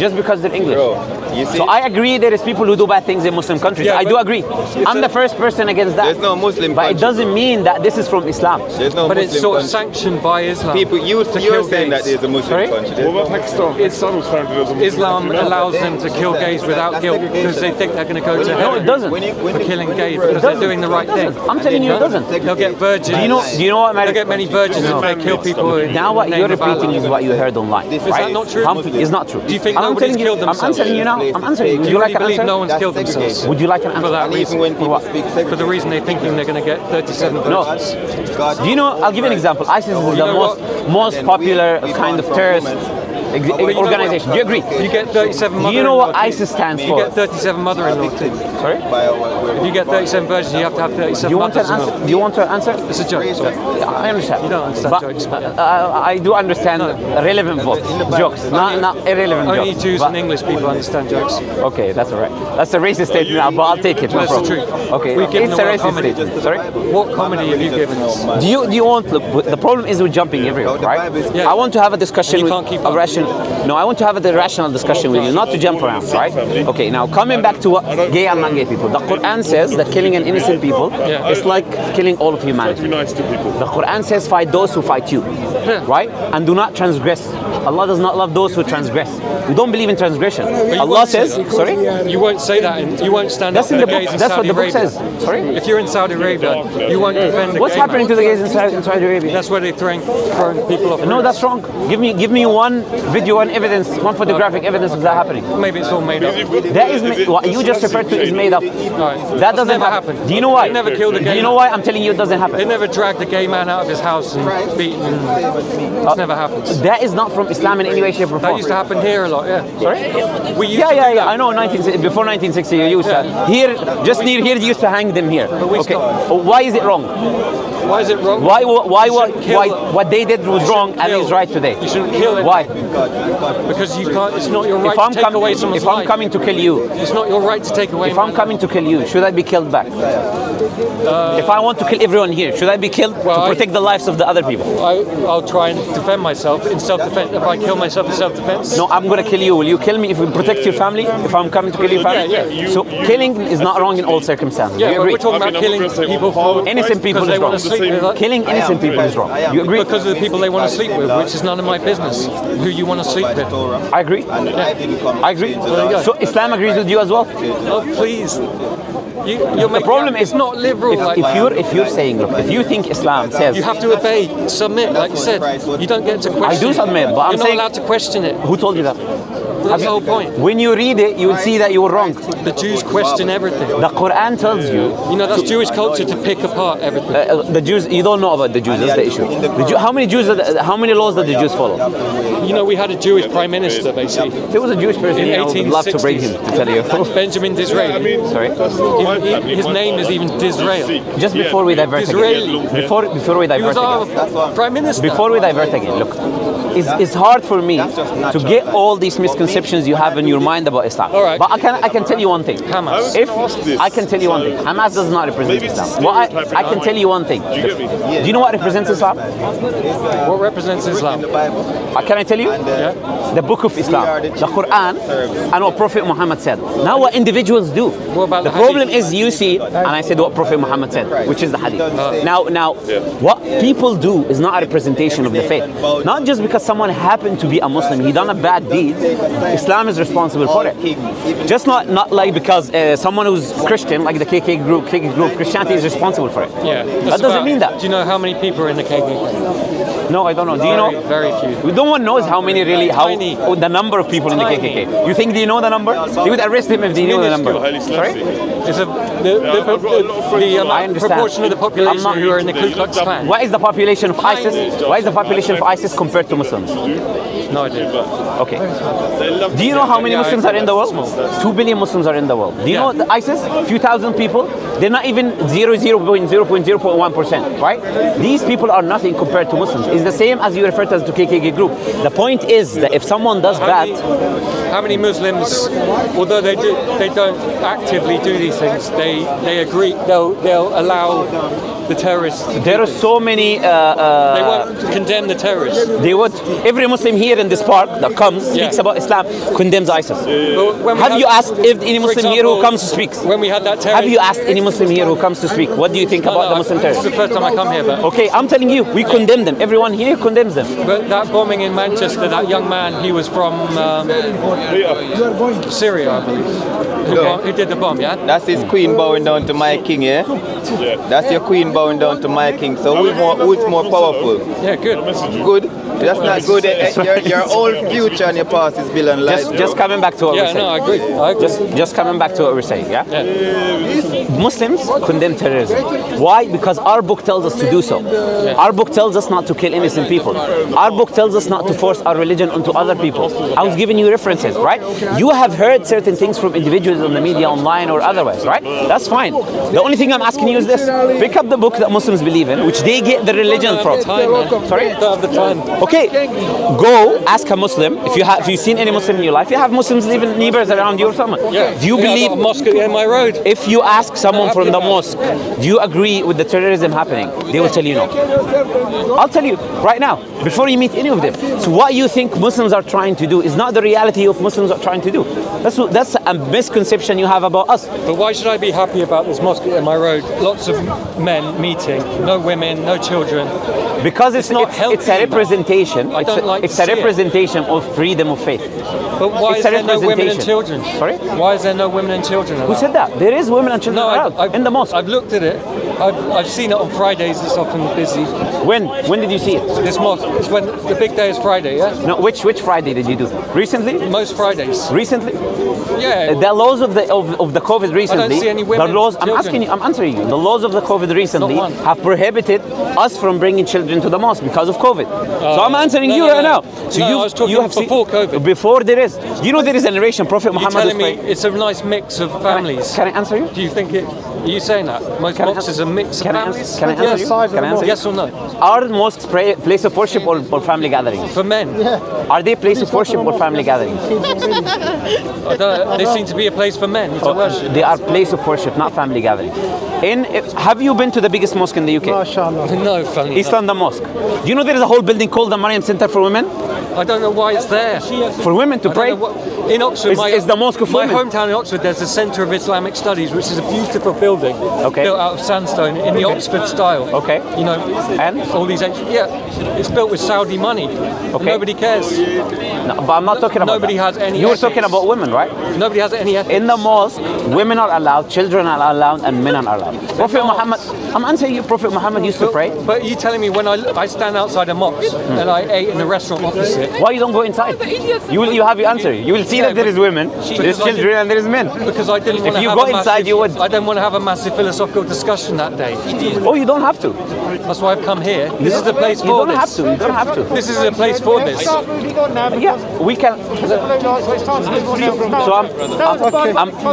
just because they're English. Bro, you see, So I agree there is people who do bad things in Muslim countries. Yeah, I do but agree. I'm the first person against that. there's no Muslim But it country. doesn't mean that this is from Islam. There's no But Muslim it's sort of country. sanctioned by Islam. People, you're kill saying that gays. there's a Muslim Sorry? country. There's What about Pakistan? Pakistan was founded as a Muslim Islam country now. allows them to kill gays without guilt because they think they're going to go to hell. No, it doesn't. For killing gays because they're doing the right thing. I'm telling you, it doesn't. They'll get virgins. Do you know what They'll matters? get many virgins if they kill people. in Now what the you're name of repeating Allah. is what you heard online. Is right? that not true? It's not true. Do you think I'm nobody's telling you, killed I'm themselves? answering you now. I'm answering you. Do Would you you like really an believe answer? no one's That's killed themselves? segregation. Would you like an For answer? that And even reason. when For people what? speak For the segregation. reason they're thinking they're going to get 37 No. virgins. God, Do you know? I'll give you an example. ISIS is the know most popular kind of terrorist organization. Do you agree? You get 37 mother-in-law. Do you know what ISIS stands for? You get 37 mother-in-law too. Sorry? If you get 37 virgins, you have to have 37 mothers-in-law. Do you want to answer? It's a joke. Yeah, I understand. You don't understand but, jokes. I do understand relevant jokes, not irrelevant jokes. Only Jews and English people understand jokes. Okay, that's all right. That's a racist statement now, but I'll take it. That's the truth. Okay, We've given it's a the racist comedy. statement. Sorry? What comedy have you given us? Do you want the problem is with jumping everywhere, right? Yeah. I want to have a discussion You with can't keep a up. rational. No, I want to have a rational discussion with you, not to jump around, right? Okay, now coming back to what gay and non-gay people. The Qur'an says that killing an innocent people is like killing all of humanity. Be nice to people. The Qur'an says fight those who fight you, right? And do not transgress. Allah does not love those who transgress. We don't believe in transgression. Allah says, sorry? You won't say that, and you won't stand That's up in for the the book. gays in That's what Saudi the book Arabia. says. Sorry? If you're in Saudi Arabia, you won't defend the What's gay happening man. to the gays in Saudi Arabia? That's where they're throwing people off. No, roofs. that's wrong. Give me one video, one evidence, one photographic evidence of that happening. Maybe it's all made up. That is what you just referred to is made up. Right. That doesn't never happen. happened. Do you know why? They never killed a gay Do you know man. why? I'm telling you it doesn't They happen. never dragged a gay man out of his house and beaten him. It's never happened. That is not from Islam in any way, shape, or That form. used to happen here a lot, yeah. Sorry? We used Yeah, to yeah, do yeah. that. I know. Before 1960, you used to. Here, just near here, they used to hang them here. we Okay. stopped. Why is it wrong? Why is it wrong? Why You shouldn't kill them. what they did was You wrong shouldn't and kill. is right today? You shouldn't kill it. Why? Because you can't. It's not your right If I'm to take away someone's if I'm life. coming to kill you, It's not your right to take away. if I'm mine. coming to kill you, should I be killed back? If I want to kill everyone here, should I be killed Well, to protect the lives of the other people? I'll try and defend myself in self-defense. If I kill myself in self-defense, No, I'm gonna kill you. Will you kill me if you protect your family? If I'm coming to kill your family? Yeah. So killing is not wrong in all circumstances. Yeah, Do you but agree? we're talking I about mean, I'm killing not gonna say people one for Innocent people because they is want wrong. to sleep with. Killing innocent people is wrong. You agree? Because of the people they want to sleep with, which is none of my business. Who you want to sleep with? I agree. I agree. So Islam agrees with you as well. Oh, please. You're The problem is not liberal. like that. if you're saying, look, if you think Islam says You have to obey, submit, like you said. You don't get to question. I do submit, but I'm You're not saying- allowed to question it. who told you that? That's the whole point. When you read it, you will see that you were wrong. The Jews question everything. The Quran tells you. You know, that's Jewish culture to pick apart everything. The Jews, you don't know about the Jews. That's the issue. How many Jews? How many laws did the Jews follow? You know, we had a Jewish prime minister, basically. There was a Jewish person In here. I would love to break him to tell you. Benjamin Disraeli. Sorry. His name is even Disraeli. Just before we divert Disraeli. again. Before we He divert was again. our prime minister. Before we divert again, look, it's hard for me to get all these misconceptions you have in your mind about Islam. All right. But I can tell you one thing. Hamas. If I can tell you one thing, Hamas does not represent Maybe it's Islam. What stereotyping. I can tell you one thing. Do you get me? Do you know what represents Islam? What represents Islam? Can I tell you? Yeah. The book of Islam, the Quran, and what Prophet Muhammad said. Now what individuals do. What about The the problem hadith? is you see, and I said what Prophet Muhammad said, which is the hadith. Now, what people do is not a representation of the faith. Not just because someone happened to be a Muslim, he done a bad deed, Islam is responsible for it. Just not like because someone who's Christian, like the KK group, Christianity is responsible for it. Yeah. That doesn't mean that. Do you know how many people are in the KKK? No, I don't know. Do you know? Very few. No one knows how many really, Tiny. the number of people in the Tiny. KKK. You think they know the number? They would arrest him if they knew the number. Highly Sorry? It's the I understand. proportion of the population I'm not- who are in the Ku Klux Klan. What is the population of ISIS? Why is the population of ISIS compared to Muslims? No idea. Okay. Do you know how many Muslims are in the world? 2 billion Muslims are in the world. Do you know the ISIS? Few thousand people. They're not even 0.0.1%, right? These people are nothing compared to Muslims. It's the same as you refer to as the KKK group. The point is that if someone does bad, How many Muslims, although they don't actively do these things, they agree. They'll allow the terrorists. there are so many. They won't condemn the terrorists. They would. Every Muslim here in this park that comes speaks about Islam, condemns ISIS. But when we Have you asked if any for Muslim here who example, comes to speak? When we had that terrorist. Have you asked any Muslim here who comes to speak? What do you think about the Muslim This is terrorists? the first time I come here, but Okay, I'm telling you, we condemn them. Everyone here condemns them. that bombing in Manchester, that young man, he was from Syria, I believe. Who did the bomb? Yeah. That's his queen bowing down to my king, yeah? That's your queen bowing down to my king. So who's more powerful? Yeah, good. Good. That's not good. Your whole future and your past is built on lies. Just coming back to what we're Yeah, saying. no, I agree. Just coming back to what we're saying, yeah? Muslims condemn terrorism. Why? Because our book tells us to do so. Our book tells us not to kill innocent people. Our book tells us not to force our religion onto other people. I was giving you references, right? You have heard certain things from individuals on the media, online or otherwise, right? That's fine. The only thing I'm asking you is this. Pick up the book that Muslims believe in, which they get the religion from. Sorry? Don't have the time. Okay, go ask a Muslim if you've seen any Muslim in your life. You have Muslims living neighbors around you or someone. Yeah. Do you believe I've got a mosque at the end of my road? if you ask someone from the mosque, do you agree with the terrorism happening? They will tell you no. I'll tell you right now, before you meet any of them. So what you think Muslims are trying to do is not the reality of Muslims are trying to do. That's a misconception you have about us. But why should I be happy about this mosque at my road? Lots of men meeting, no women, no children. Because it's not. It's a representation. I don't like It's to a see it. representation of freedom of faith. But why is It's a there no women and representation. children? Sorry? Why is there no women and children allowed? Who said that? There is women and children No, allowed in the mosque. I've looked at it. I've seen it on Fridays. It's often busy. When did you see it? This mosque. It's when the big day is Friday. Yeah. No, which Friday did you do? Recently? Most Fridays. Recently? Yeah. The laws of the COVID recently. see any women, the laws. I'm children. asking you. I'm answering you. The laws of the COVID recently one. have prohibited us from bringing children to the mosque because of COVID. So I'm answering no, you no, right no. now. So No, you I was talking you have before seen, COVID. Before there is. You know there is a narration. Prophet You're Muhammad was telling me praying. it's a nice mix of families. Can I answer you? Do you think it? Are you saying that most Can I mosques ans- is a mix of can I families? ans- can I answer you? Can I answer you? Yes or no? Are mosques place of worship or family gatherings? For men, Are they place of worship or family gatherings? I don't know, they seem to be a place for men to worship. They are place of worship, not family gatherings. Have you been to the biggest mosque in the UK? No, funny. East London Mosque. Do you know there is a whole building called the Mariam Center for Women? I don't know why it's there. For women to I pray? don't know what, in Oxford, It's the mosque of my women. hometown in Oxford, there's a Centre of Islamic Studies, which is a beautiful building built out of sandstone in the Oxford style. Okay. You know, And? all these it's built with Saudi money. Okay. Nobody cares. No, but I'm not talking about Nobody that. has any You were ethics. talking about women, right? Nobody has any ethics. In the mosque, women are allowed, children are allowed, and men are allowed. Prophet not. Muhammad, I'm answering you, Prophet Muhammad used to pray. But you telling me when I stand outside a mosque and I ate in the restaurant opposite, Why you don't go inside? You have your answer. You will see that there is women, there is children, and there is men. because I didn't want If to you have go a massive, inside, you would. I don't want to have a massive philosophical discussion that day. Oh, you don't have to. That's why I've come here. This is the place You for don't have this. to. You don't have to. This is the place for this. Yeah, we can. So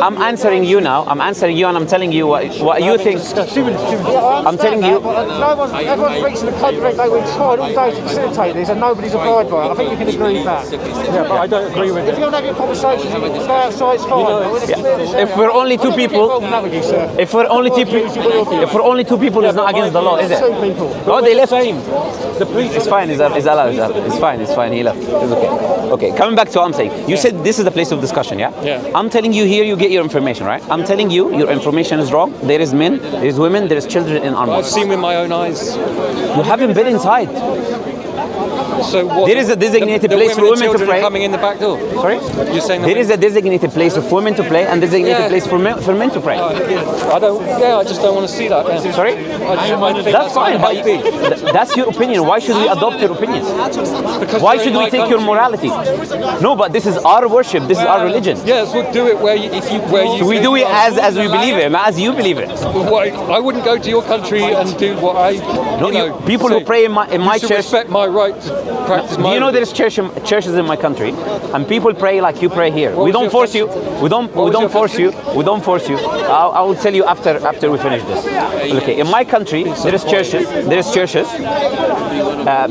I'm answering you now. I'm answering you, and I'm telling you what you think. I'm telling you. Everyone's preaching the code red. They were tried all day to facilitate this, and nobody's abided by it. I think you can agree with that. Yeah, but I don't agree with If it. you want to have your conversation, you can go outside. It's fine. If we're only two people, if we're only two people, it's not against the law, is it? Two people. Oh, they left. The police It's fine. It's allowed. It's fine. It's fine. He left. It's okay. Okay. Coming back to what I'm saying. You said this is the place of discussion, yeah? Yeah. I'm telling you here, you get your information, right? I'm telling you, your information is wrong. There is men, there is women, there is children in our I've mosque. seen with my own eyes. You haven't been inside. So what? There is a designated the place for and women to children are pray. coming in the back door. Sorry? You're saying There is a designated place of women to pray and designated Yeah. place for men to pray. I don't. Yeah, I just don't want to see that. Yeah. Sorry? I think That's fine. But unhealthy. that's your opinion. Why should we adopt your opinions? Because Why we're should in we my take your country. morality? No, but this is our worship. This is our religion. Yes, we'll do it where you. So we do it as we believe it, not as you believe it. I wouldn't go to your country and do what I. No, people who say. pray in my You should church. respect my right to practice my. Do you know religion. there's churches in my country, and people pray like you pray here. We was don't your force you. offense? We don't was your force you. We don't force you. I will tell you after we finish this. Okay. In my country, there is churches. There is churches.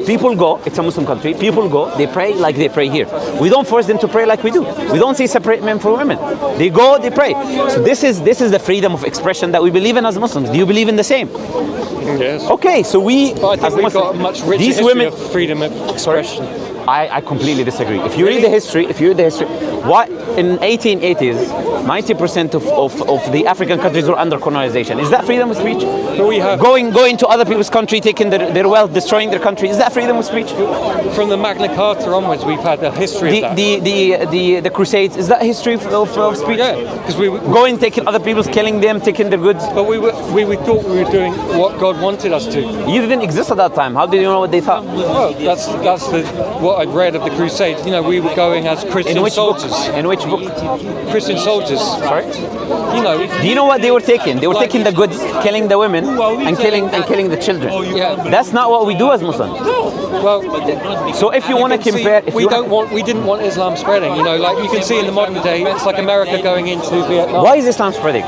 People go. It's a Muslim country. People go. They pray like they pray here. We don't force them to pray like we do. We don't say separate men from women. They go. They pray. So this is the freedom of expression that we believe in as Muslims. Do you believe in the same? Yes. Okay. So we. But I think as we've Muslims, got a much richer these history women. of freedom of expression. I completely disagree. If you read the history, what in 1880s, 90% of the African countries were under colonization. Is that freedom of speech? But we have Going to other people's country, taking their wealth, destroying their country. Is that freedom of speech? from the Magna Carta onwards, we've had a history of that. The Crusades. Is that history of speech? Yeah, because we Going, taking other people's, killing them, taking their goods. but we thought we were doing what God wanted us to. You didn't exist at that time. How did you know what they thought? Well, that's what I've read of the Crusades. You know, we were going as Christian In which soldiers. book? In which book? Christian soldiers. Sorry. You know. Do you know what they were taking? They were taking the goods, killing the women, and killing the children. Yeah. That's not what we do as Muslims. Well, So if you want to see, compare, we didn't want Islam spreading. You know, like you can see in the modern day, it's like America going into Vietnam. why is Islam spreading?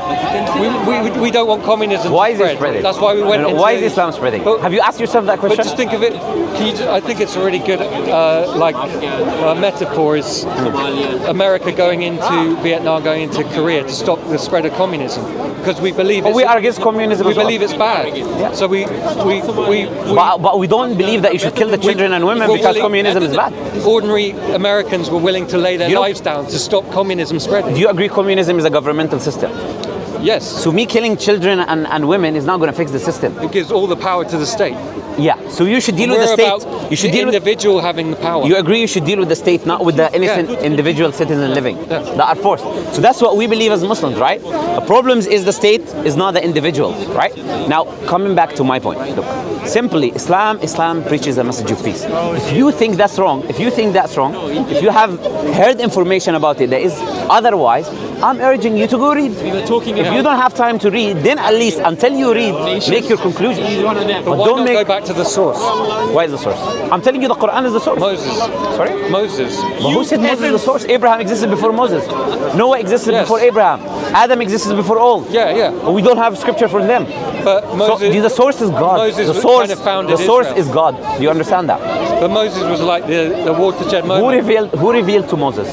We don't want communism. Why to is spread. it spreading? That's why we went. Into Why is Islam spreading? But- Have you asked yourself that But question? just think of it. I think it's a really good metaphor is America going into Vietnam, going into Korea to stop the spread of communism, because we believe But we are against communism. we as well. believe it's bad. So we But we don't believe that you should kill the children and women we're because willing- communism is bad. Ordinary Americans were willing to lay their You know- lives down to stop communism spreading. Do you agree communism is a governmental system? Yes, So me killing children and women is not going to fix the system. it gives all the power to the state. Yeah. So you should deal with the We're state. about You should the deal with. individual having the power. You agree you should deal with the state, not with the innocent individual citizen living that are forced. So that's what we believe as Muslims, right? The problem is the state is not the individual, right? Now, coming back to my point, look, simply, Islam preaches a message of peace. If you think that's wrong, if you have heard information about it that is otherwise, I'm urging you to go read. If you don't have time to read, then at least until you read, make your conclusion. But Why don't not make. go back to the source? Why is the source? I'm telling you, the Qur'an is the source. Moses. Sorry? Moses. But who said Moses is the source? Abraham existed before Moses. Noah existed Yes. before Abraham. Adam existed before all. Yeah. But we don't have scripture from them. But So Moses. the source is God. Moses The was source, kind of founded the source Israel. is God. Do you understand that? But Moses was like the watershed Who moment. revealed to Moses?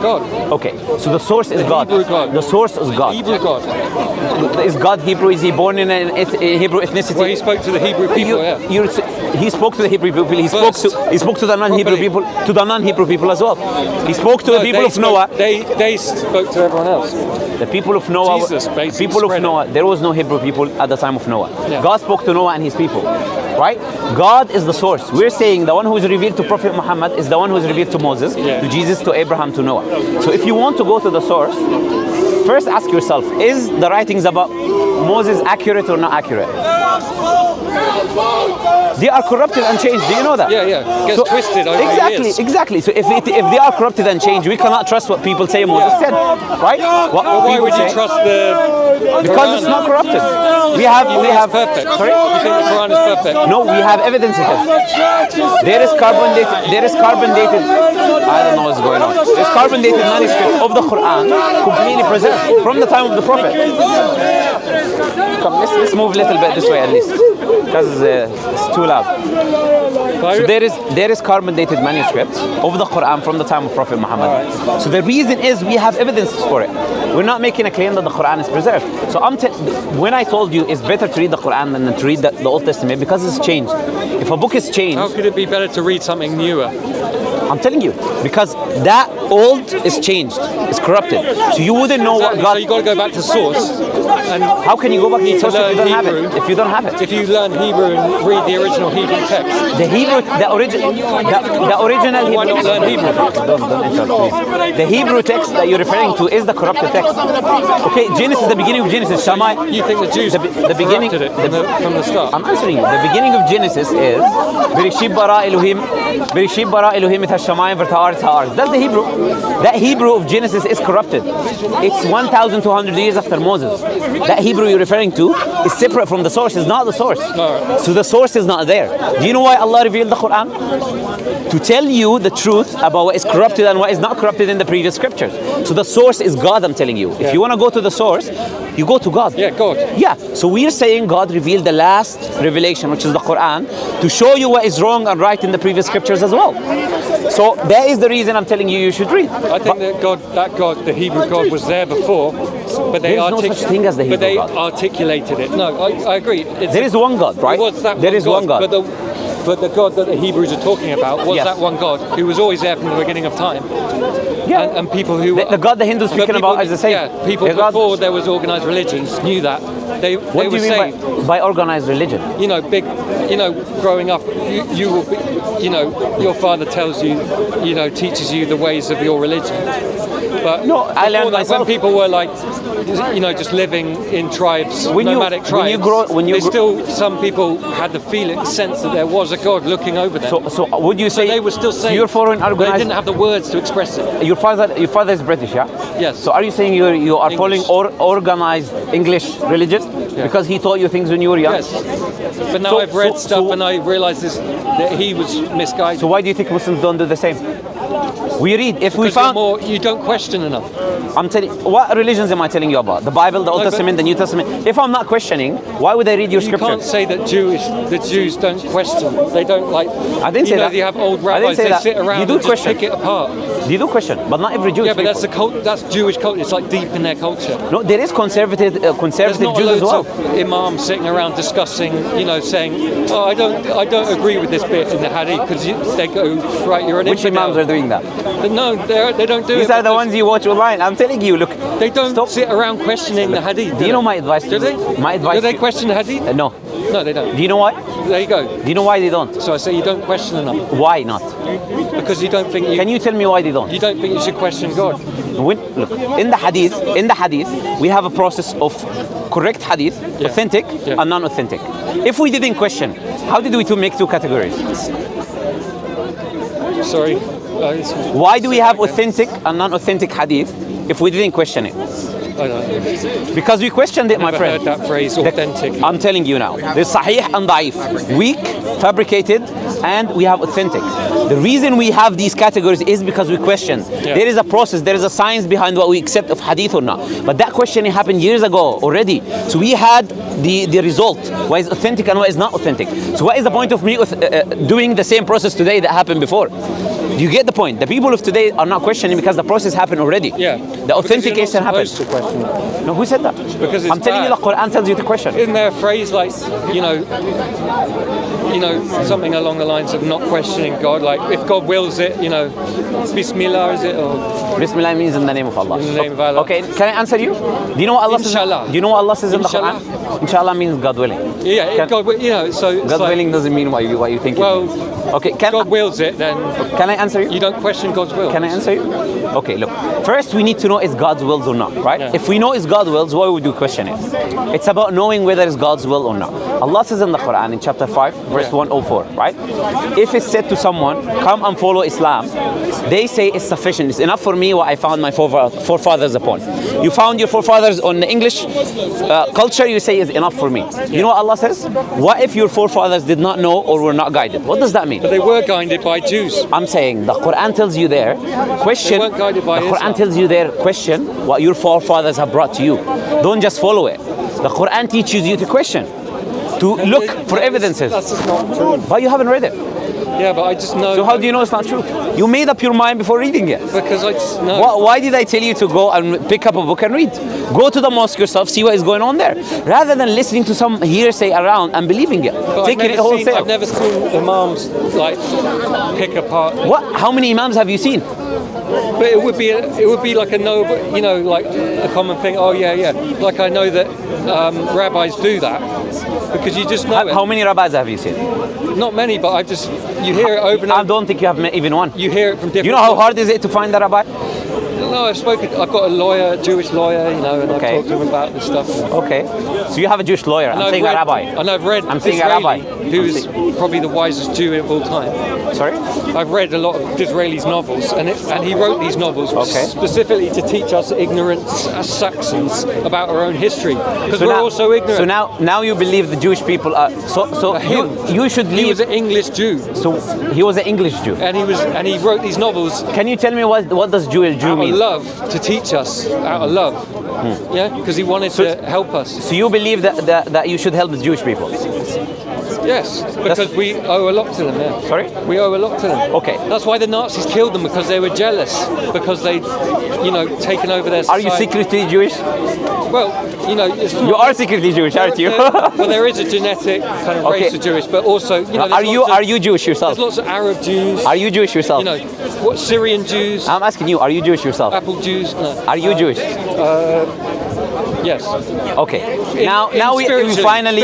God. Okay, so the source is God. Hebrew God. The source is God. Hebrew God. Is God Hebrew? Is he born in a Hebrew ethnicity? Well, he spoke to the Hebrew people, He spoke to the Hebrew people. He spoke to the non-Hebrew Properly. people, to the non-Hebrew people as well. He spoke to the people of Noah. They spoke to everyone else. The people of Noah, Jesus basically people of spread it. Noah, there was no Hebrew people at the time of Noah. Yeah. God spoke to Noah and his people, right? God is the source. We're saying the one who is revealed to Prophet Muhammad is the one who is revealed to Moses, to Jesus, to Abraham, to Noah. So if you want to go to the source, first ask yourself, is the writings about Moses accurate or not accurate? They are corrupted and changed. Do you know that? Yeah. Gets twisted over years. Exactly. So if they are corrupted and changed, we cannot trust what people say Moses said, right? What Why people would you say. trust the Because Quran? it's not corrupted. We You have think it's perfect. Sorry? You think the Quran is perfect? No, we have evidence of it. There is carbon dated. I don't know what's going on. There's carbon dated manuscripts of the Quran completely preserved from the time of the Prophet. Come, let's move a little bit this way at least, because it's too loud. So there is carbon dated manuscripts of the Quran from the time of Prophet Muhammad. So the reason is we have evidence for it. We're not making a claim that the Quran is preserved. So when I told you it's better to read the Quran than to read the Old Testament, because it's changed. If a book is changed, How could it be better to read something newer? I'm telling you, because that old is changed, it's corrupted. So you wouldn't know what Exactly. God. So you got to go back to source. And How can you go back to the need to source if you learn don't have Hebrew. it? If you don't have it, If you learn Hebrew and read the original Hebrew text, the original why not learn Hebrew? Don't interrupt, please. The Hebrew text that you're referring to is the corrupted text. Okay, Genesis, the beginning of Genesis, Shammai. You think the Jews the beginning corrupted it from the start? I'm answering you. The beginning of Genesis is Bereshit bara Elohim et hashamayim v'ta'aretz ha'aretz. That's the Hebrew. That Hebrew of Genesis is corrupted. It's 1,200 years after Moses. That Hebrew you're referring to is separate from the source. It's not the source. So the source is not there. Do you know why Allah revealed the Quran? To tell you the truth about what is corrupted and what is not corrupted in the previous scriptures. So the source is God, I'm telling you. If you want to go to the source, you go to God. Yeah, God. Yeah, so we're saying God revealed the last revelation, which is the Quran, to show you what is wrong and right in the previous scriptures as well. So that is the reason I'm telling you should read. I think that God, the Hebrew God, was there before, but they There's no such thing as the Hebrew but they God. articulated it. No, I agree. There is one God, right? What's that There is one God. But but the God that the Hebrews are talking about was Yes. that one God who was always there from the beginning of time. Yeah. And people who The God the Hindus but speaking people- about is the same. Yeah, people The God- before there was organized religions knew that. They What do were you saying, mean by organized religion? you know, big, you know, growing up, you will be, you know, your father tells you, you know, teaches you the ways of your religion. But No, I learned before that, myself. when people were like, you know, just living in tribes, nomadic tribes. Some people had the feeling, sense that there was a God looking over them. So would you say they were still saying, you're following but they organized? didn't have the words to express it. Your father is British, yeah? Yes. So are you saying you are following English. organized English religion because he taught you things when you were young? Yes. But now So- I've read so- stuff so- and I realize that he was misguided. So why do you think Muslims don't do the same? We read, if we Because you're found, more, you don't question enough. I'm telling, what religions am I telling you about? The Bible, the Old No, but- Testament, the New Testament. If I'm not questioning, why would I read your You scripture? can't say that the Jews don't question. They don't like. I didn't say you know, that. You have old I didn't rabbis. say They that. sit around You do and just question. pick it apart. You do question, but not every Jew. Yeah, but that's the cult. That's Jewish culture. It's like deep in their culture. No, there is conservative There's not Jews as loads well. of imams sitting around discussing, you know, saying, "Oh, I don't agree with this bit in the hadith," because they go, "Right, you're an Which infidel." imams are doing that? But no, they don't do it. These are the because ones you watch online. I'm telling you, look. They don't Stop. sit around questioning the hadith. Do you know my advice to Do you? they? My advice Do they to- question the hadith? No. No, they don't. Do you know why? There you go. Do you know why they don't? So I say you don't question enough Why not? because you don't think Can you tell me why they don't? you don't think you should question God. Look, in the hadith, we have a process of correct hadith, Yeah. authentic Yeah. and non-authentic. If we didn't question, how did we make two categories? Sorry. Why do we have authentic and non-authentic hadith if we didn't question it? I don't know. Because we questioned it, my Never friend. heard that phrase, authentic. I'm telling you now. There's sahih and da'if, weak, fabricated, and we have authentic. The reason we have these categories is because we question. Yeah. There is a process, there is a science behind what we accept of hadith or not. But that questioning happened years ago already. So we had the result, what is authentic and what is not authentic. So what is the point of me doing the same process today that happened before? You get the point. The people of today are not questioning because the process happened already. Yeah. The authentication happened. To question. No, who said that? Because it's I'm telling you, bad. the Qur'an tells you to question. Isn't there a phrase like, you know, something along the lines of not questioning God? Like, if God wills it, you know, Bismillah is it? Or Bismillah means in the name of Allah. In the name of Allah. Okay, can I answer you? Do you know what Allah says? Inshallah. Do you know what Allah says in the Inshallah. Quran? Inshallah means God willing. yeah, Can- God, you know, so it's God like, willing doesn't mean what you think. Well, it means. Okay, God wills it, then can I answer you? you don't question God's will. Can I answer you? Okay, look. First, we need to know is God's wills or not, right? Yeah. If we know it's God's wills, why would we question it? It's about knowing whether it's God's will or not. Allah says in the Quran, in chapter 5, verse 104, right? If it's said to someone, come and follow Islam, they say it's sufficient. It's enough for me what I found my forefathers upon. You found your forefathers on the English culture, you say is enough for me. You know what Allah says? What if your forefathers did not know or were not guided? What does that mean? But they were guided by Jews. I'm saying the Quran tells you there, question. They weren't guided by The Quran Islam. tells you there, question what your forefathers have brought to you. Don't just follow it. The Quran teaches you to question, to look for evidences. That's just not true. But you haven't read it. Yeah, but I just know. So how do you know it's not true? You made up your mind before reading it. Because I just know. Why did I tell you to go and pick up a book and read? Go to the mosque yourself, see what is going on there, rather than listening to some hearsay around and believing it, But taking it wholesale. I've never seen imams like pick apart. What? How many imams have you seen? But it would be like a no, you know, like a common thing. Oh yeah. Like I know that rabbis do that because you just know it. How many rabbis have you seen? Not many, but you hear it over and I over. don't think you have even one. You hear it from different. You know how hard is it to find a rabbi? No, I've got a lawyer, a Jewish lawyer, you know, and Okay. I've talked to him about this stuff. Okay. So you have a Jewish lawyer. I'm saying a rabbi. And I've read I'm saying a Disraeli, rabbi. who's probably the wisest Jew of all time. Sorry? I've read a lot of Disraeli's novels, and he wrote these novels Okay. specifically to teach us ignorance as Saxons about our own history, because we're now, all so ignorant. So now you believe the Jewish people are so you should leave. He was an English Jew, So he was an English Jew. and he wrote these novels Can you tell me what does Jewish Jew out of mean? love to teach us, out of love. Yeah, because he wanted to help us. So you believe that you should help the Jewish people? Yes, because we owe a lot to them. Yeah. Sorry? We owe a lot to them. Okay. That's why the Nazis killed them, because they were jealous, because they, taken over their Are society. you secretly Jewish? Well, it's not. You are secretly Jewish, aren't you? Well, there is a genetic kind of race of Jewish, but also, Are you Jewish yourself? There's lots of Arab Jews. Are you Jewish yourself? What Syrian Jews? I'm asking you, are you Jewish yourself? Apple Jews? No. Are you Jewish? Yes. Okay. Now we finally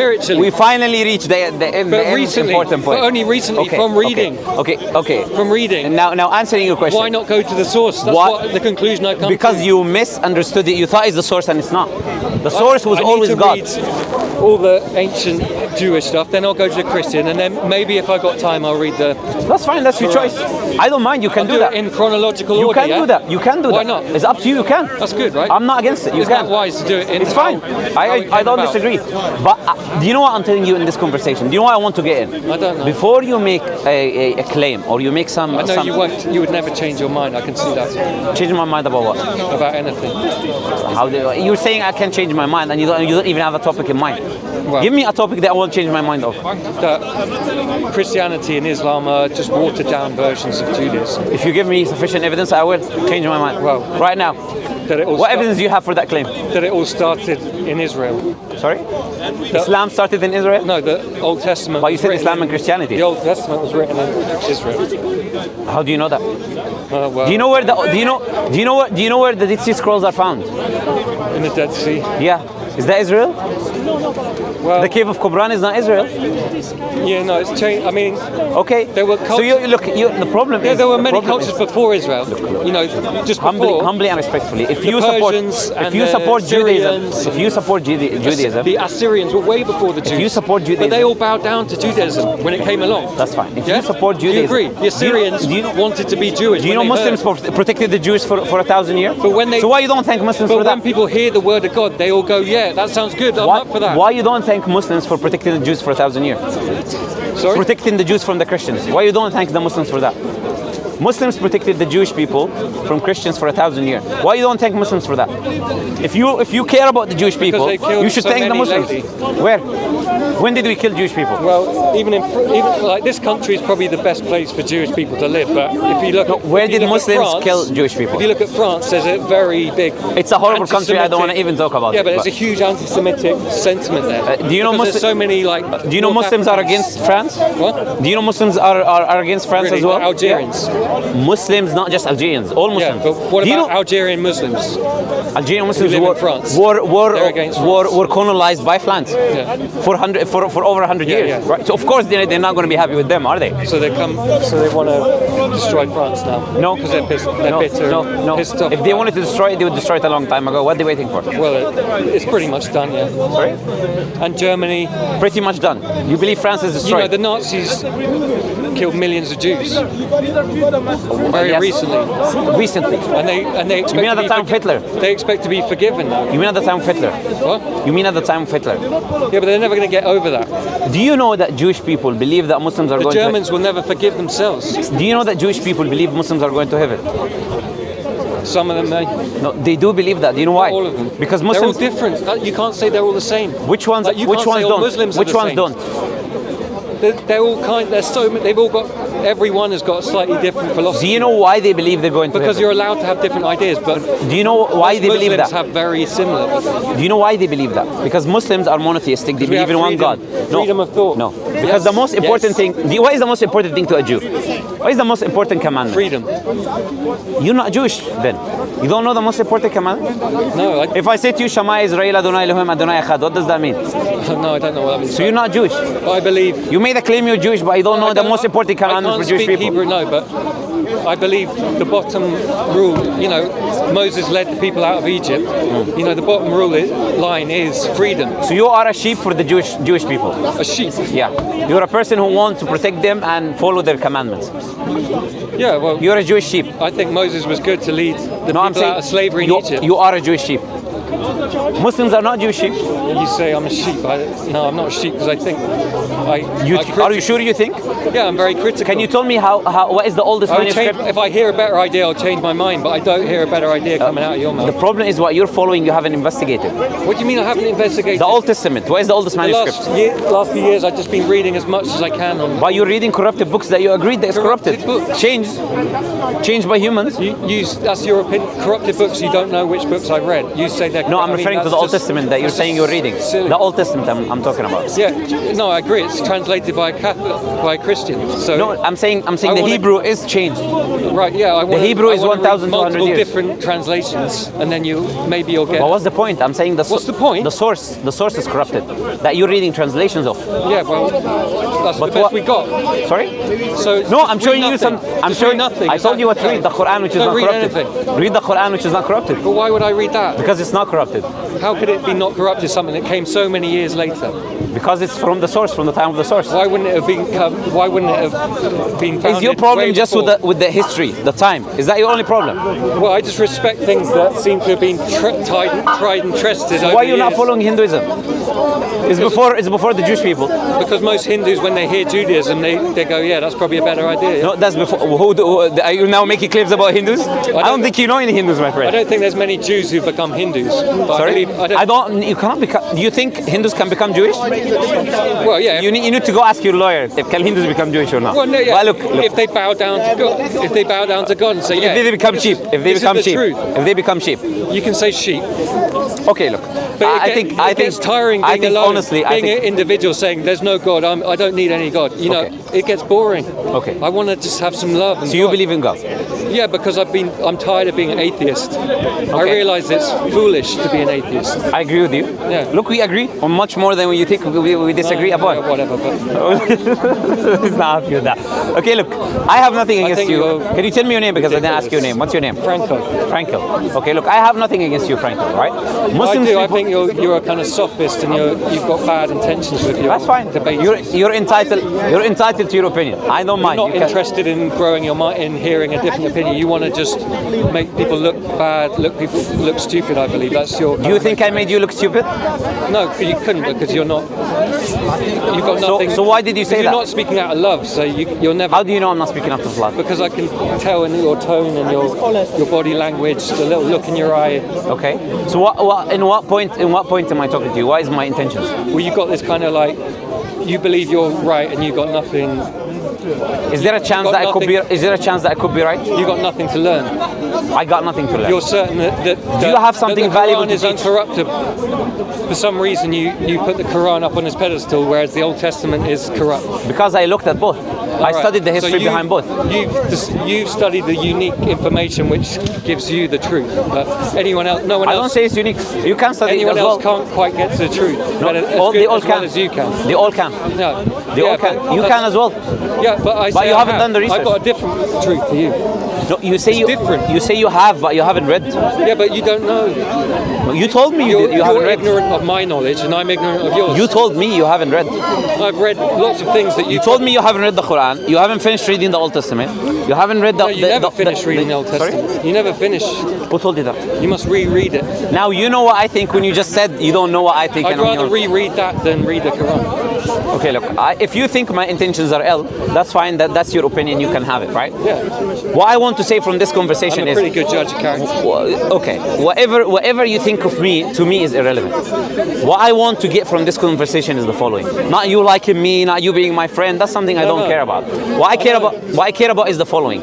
reached the important point. But only recently, from reading. Okay. From reading. And now answering your question. Why not go to the source? That's what the conclusion I come to. Because you misunderstood it. You thought it's the source and it's not. The source was always God. Read all the ancient Jewish stuff, then I'll go to the Christian, and then maybe if I got time, I'll read the. That's fine. That's your choice. I don't mind. You can do that in chronological order. You can do that. You can do that. Why not? It's up to you. You can. That's good, right? I'm not against it. You Isn't can. that wise to do it? It's fine. I don't disagree. But do you know what I'm telling you in this conversation? Do you know what I want to get in? I don't know. Before you make a claim or you make some. I know you won't. You would never change your mind. I can see that. Change my mind about what? About anything. You're saying I can change my mind, and you don't even have a topic in mind. Well, give me a topic that I won't change my mind of. That Christianity and Islam are just watered down versions of Judaism. If you give me sufficient evidence, I will change my mind. Well, right now. What evidence do you have for that claim? That it all started in Israel. Sorry? Islam started in Israel? No, the Old Testament. But you said Islam and Christianity. The Old Testament was written in Israel. How do you know that? Well, do you know where the Dead Sea Scrolls are found? In the Dead Sea. Yeah. Is that Israel? Well, the cave of Qumran is not Israel. Yeah, no, it's changed. I mean, okay. There were cultures. So the problem is. Yeah, there were many cultures before Israel. Just before. Humbly and respectfully, if you support Judaism, the Assyrians were way before the Jews. If you support Judaism, but they all bowed down to Judaism when it came along. That's fine. If you support Judaism, do you agree? The Assyrians wanted to be Jewish. Do you know Muslims protected the Jews for 1,000 years? But when so why you don't thank Muslims for that? But when people hear the word of God, they all go, "Yeah, that sounds good. I'm up for that." Why you don't thank Muslims for protecting the Jews for 1,000 years? Sorry? Protecting the Jews from the Christians. Why you don't thank the Muslims for that? Muslims protected the Jewish people from Christians for 1,000 years. Why you don't thank Muslims for that? If you care about the Jewish people, you should thank the Muslims. Lately. Where? When did we kill Jewish people? Well, even like this country is probably the best place for Jewish people to live. But if you look at where did Muslims kill Jewish people? If you look at France, there's a very big. It's a horrible country. I don't want to even talk about. Yeah, but there's a huge anti-Semitic sentiment there. Do you know Muslims? So many Do you know Muslims are against France? What? Do you know Muslims are against France really? as well? Algerians. Yeah. Muslims, not just Algerians. All Muslims. Yeah, but what about Algerian Muslims? Algerian Muslims were colonized by France for over 100 years. Yeah. Right? So of course they're not going to be happy with them, are they? So they want to destroy France now. No, because they're pissed. They're bitter. No. If they wanted to destroy it, they would destroy it a long time ago. What are they waiting for? Well, it's pretty much done. Yeah. Sorry. And Germany. Pretty much done. You believe France is destroyed? The Nazis killed millions of Jews very recently. Recently. And they expect. You mean at the time of Hitler? They expect to be forgiven now. You mean at the time of Hitler? What? You mean at the time of Hitler? Yeah, but they're never going to get over that. Do you know that Jewish people believe that Muslims are going to... The Germans will never forgive themselves. Do you know that Jewish people believe Muslims are going to heaven? Some of them may. No, they do believe that. Do you know why? Not all of them. Because Muslims... They're all different. You can't say they're all the same. Which ones don't? Which ones don't? They're all kind. They're so. They've all got. Everyone has got a slightly different philosophy. Do you know why they believe they're going to Because heaven? you're allowed to have different ideas, but do you know why they believe that? Muslims have very similar. Do you know why they believe that? Because Muslims are monotheistic. They believe in one God. No. Freedom of thought. No. Because the most important thing. What is the most important thing to a Jew? What is the most important commandment? Freedom. You're not Jewish then. You don't know the most important commandment? No. If I say to you, Shema Israel Adonai Elohim Adonai Echad, what does that mean? No, I don't know what that means. So you're not Jewish. But I believe. You made a claim you're Jewish, but you don't know the most important commandment for Jewish people. Hebrew, no, but I believe the bottom rule. Moses led the people out of Egypt. The bottom line is freedom. So you are a sheep for the Jewish people. A sheep. Yeah. You're a person who wants to protect them and follow their commandments. Yeah, well, you're a Jewish sheep. I think Moses was good to lead the people out of slavery in Egypt. You are a Jewish sheep. Muslims are not Jewish sheep. You say I'm a sheep. No, I'm not a sheep because I think. Are you sure you think? Yeah, I'm very critical. Can you tell me what is the oldest manuscript? If I hear a better idea, I'll change my mind, but I don't hear a better idea coming out of your mouth. The problem is what you're following, you haven't investigated. What do you mean I haven't investigated? The Old Testament. What is the oldest manuscript? Last few years, I've just been reading as much as I can on. Why you're reading corrupted books that you agreed that is corrupted? Changed by humans. That's your opinion. Corrupted books. You don't know which books I've read. You say they're. No, I'm referring to the Old Testament that you're saying you're reading. Silly. The Old Testament I'm talking about. Yeah, no, I agree. It's translated by a Catholic, by a Christian. So no, I'm saying the Hebrew is changed. Right. Yeah. The Hebrew is 1,200 years. Different translations, and then maybe you'll get. But what's the point? I'm saying what's the point? The source is corrupted. That you're reading translations of. Yeah. Well, that's the best we got. Sorry. So no, I'm showing you some. I'm showing nothing. I told you what to read. The Qur'an, which is not corrupted. Anything. Read the Qur'an, which is not corrupted. But why would I read that? Because it's not corrupted. How could it be not corrupted? Something that came so many years later. Because it's from the source, from the time of the source. Why wouldn't it have been? Why wouldn't it have been founded? Is your problem just with the history, the time? Is that your only problem? Well, I just respect things that seem to have been tried and trusted. So why are you not following Hinduism? It's before the Jewish people. Because most Hindus, when they hear Judaism, they go, yeah, that's probably a better idea. Yeah? No, that's before. Are you now making claims about Hindus? I don't think you know any Hindus, my friend. I don't think there's many Jews who've become Hindus. Sorry? You cannot become. Do you think Hindus can become Jewish? Well, yeah. You need to go ask your lawyer if can Hindus become Jewish or not. Well, no, yeah. Well, look. If they bow down to God, and say, yeah. If they become sheep, if they become sheep, you can say sheep. Okay, look. But I think it's tiring being alone. Honestly, being an individual saying there's no God, I don't need any God. You know, it gets boring. Okay. I want to just have some love. And so you believe in God? Yeah, because I'm tired of being an atheist. Okay. I realise it's foolish to be an atheist. I agree with you. Yeah. Look, we agree on much more than you think we disagree upon. Yeah, whatever. But it's not happy with that. Okay, look, I have nothing against you. Can you tell me your name because I didn't ask your name? What's your name? Franco. Okay, look, I have nothing against you, Franco. Right? Muslims. I think you're a kind of sophist and you've got bad intentions with your. That's fine. Debate. You're entitled to your opinion. I don't mind. You're not interested in growing your mind, in hearing a different opinion. You want to just make people look bad, people look stupid. I believe that's your. Do you think I made you look stupid? No, you couldn't because you're not. You've got nothing. So why did you say that? You're not speaking out of love, so you're never. How do you know I'm not speaking out of love? Because I can tell in your tone and your body language, the little look in your eye. Okay. So in what point am I talking to you? What is my intentions? Well, you got this kind of like, you believe you're right and you got nothing. Is there a chance that I could be? Is there a chance that I could be right? You got nothing to learn. I got nothing to learn. You're certain that do you have something valuable to teach? The Quran is uncorruptible. For some reason, you put the Quran up on its pedestal, whereas the Old Testament is corrupt. Because I looked at both. I studied the history behind both. You've studied the unique information which gives you the truth. But anyone else, no one else. I don't say it's unique. You can study anyone it as well. Anyone else can't quite get to the truth. No, they all can. As you can. They all can. No. They all can. You can as well. Yeah, but you haven't done the research. I've got a different truth to you. No, you say different. You say you have, but you haven't read. Yeah, but you don't know. You told me you haven't read. You're ignorant of my knowledge, and I'm ignorant of yours. You told me you haven't read. I've read lots of things that you told me you haven't read the Quran. You haven't finished reading the Old Testament. You haven't read the. No, you never finished reading the Old Testament. Sorry? You never finished. Who told you that? You must reread it. Now you know what I think when you just said you don't know what I think. I'd rather reread that than read the Quran. Okay, look, if you think my intentions are ill, that's fine. That's your opinion. You can have it, right? Yeah. What I want to say from this conversation I'm a pretty good judge of character. Okay, whatever you think of me, to me is irrelevant. What I want to get from this conversation is the following: not you liking me, not you being my friend. That's something I don't care about. What I care about is the following: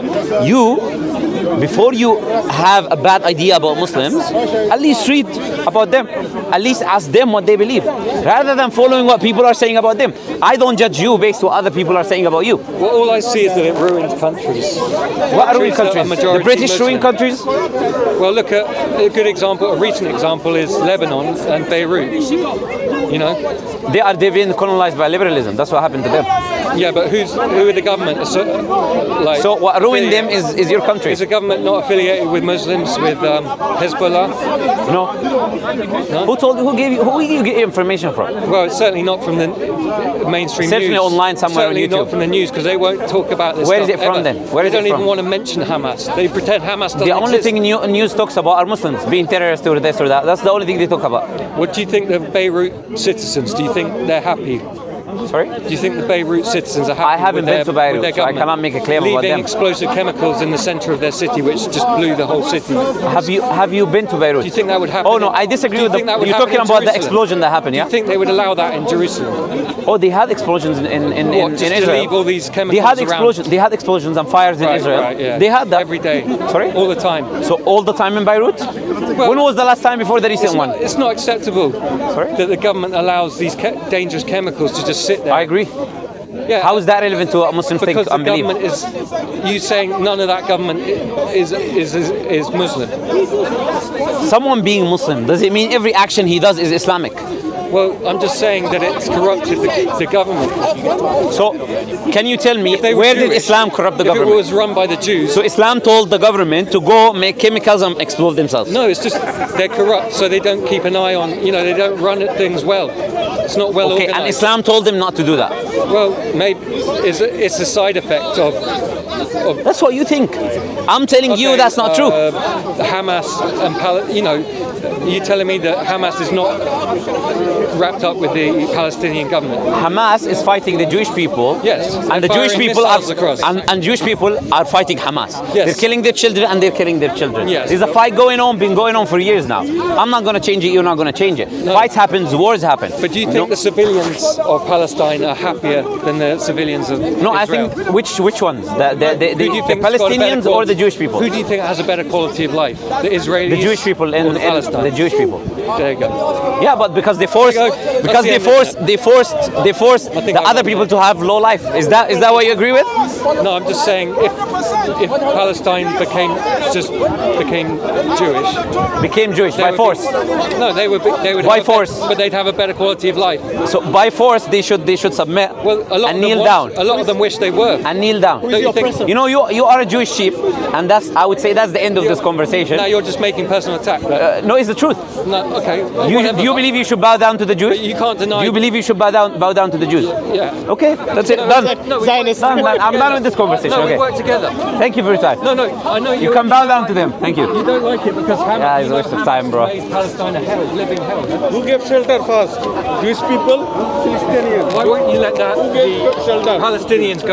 before you have a bad idea about Muslims, at least read about them. At least ask them what they believe, rather than following what people are saying about them. I don't judge you based on what other people are saying about you. Well, all I see is that it ruins countries. What are ruined countries? The British ruined countries? Well, look at a good example. A recent example is Lebanon and Beirut. You know, they've been colonized by liberalism. That's what happened to them. Yeah, but who are the government? So what ruined them is your country. Is the government not affiliated with Muslims, with Hezbollah? No. Who gave you get information from? Well, it's certainly not from the mainstream Certainly news. online somewhere certainly on YouTube. not from the news, because they won't talk about this. Where is stuff it from ever. then? Where is they don't it from? even want to mention Hamas. They pretend Hamas doesn't The only exist. thing news talks about are Muslims being terrorists or this or that. That's the only thing they talk about. What do you think the Beirut citizens? Do you think they're happy? Sorry? Do you think the Beirut citizens are happy? I haven't with been to their, Beirut, with their so I government? cannot make a claim about Leaving them. explosive chemicals in the centre of their city, which just blew the whole city. Have you been to Beirut? Do you think that would happen? Oh no, I disagree Do you with think that would you're happen talking in about the Jerusalem? explosion that happened, Do yeah? you think they would allow that in Jerusalem? Oh, they had explosions in What, just to Israel. leave all these chemicals They had around? explosions. They had explosions and fires in Israel. Right, yeah. They had that every day. Sorry? All the time. So all the time in Beirut? When was the last time before the recent one? It's not acceptable Sorry? that the government allows these dangerous chemicals to just sit there. I agree. Yeah, How is that relevant to a Muslim thing because the and belief? government is you saying none of that government is Muslim. Someone being Muslim, does it mean every action he does is Islamic? Well, I'm just saying that it's corrupted the government. So, can you tell me, If they were where did Jewish, Islam corrupt the if government? it was run by the Jews. So Islam told the government to go make chemicals and explode themselves. No, it's just they're corrupt, so they don't keep an eye on. They don't run things well. It's not well Okay, organized. and Islam told them not to do that. Well, maybe it's a side effect of. That's what you think. I'm telling you that's not true. Hamas and you telling me that Hamas is not wrapped up with the Palestinian government? Hamas is fighting the Jewish people. Yes, And the they're Jewish firing people are missiles across. and Jewish people are fighting Hamas. Yes. They're killing their children and they're killing their children. Yes. There's a fight been going on for years now. I'm not gonna change it, you're not gonna change it. No. Fights happen, wars happen. But do you think the civilians of Palestine are happier than the civilians of No, I Israel? think which ones? The Who do you think has got a better Palestinians or the Jewish people? Who do you think has a better quality of life? The Israelis, The Jewish people or the Palestine? the Jewish people. There you go. Yeah, but because they forced There you go. because That's they forced I think the I other won people that. to have low life. Is that what you agree with? No, I'm just saying if Palestine became Jewish, Became Jewish they by would force. No, they would By have force. but they'd have a better quality of life. So by force they should submit Well, a lot and of them kneel want- down. A lot of them wish they were. And kneel down. Don't you think? You know, you are a Jewish sheep, and I would say that's the end of this conversation. Now you're just making personal attack. No, it's the truth. No, okay. Do whatever. you believe you should bow down to the Jews? But you can't deny. Do you believe you should bow down to the Jews? Yeah. Okay, that's it. Done. No, we Zionist. Done, man. I'm done with this conversation. No, we Okay. work together. Thank you for your time. No, I know You can bow down to them. Thank you. You don't like it because Hamas. Yeah, it's a waste of time, bro. Made Palestine a hell, living hell. Who gave shelter first? Jewish people, Palestinians. Why won't you let the shelter? Palestinians go?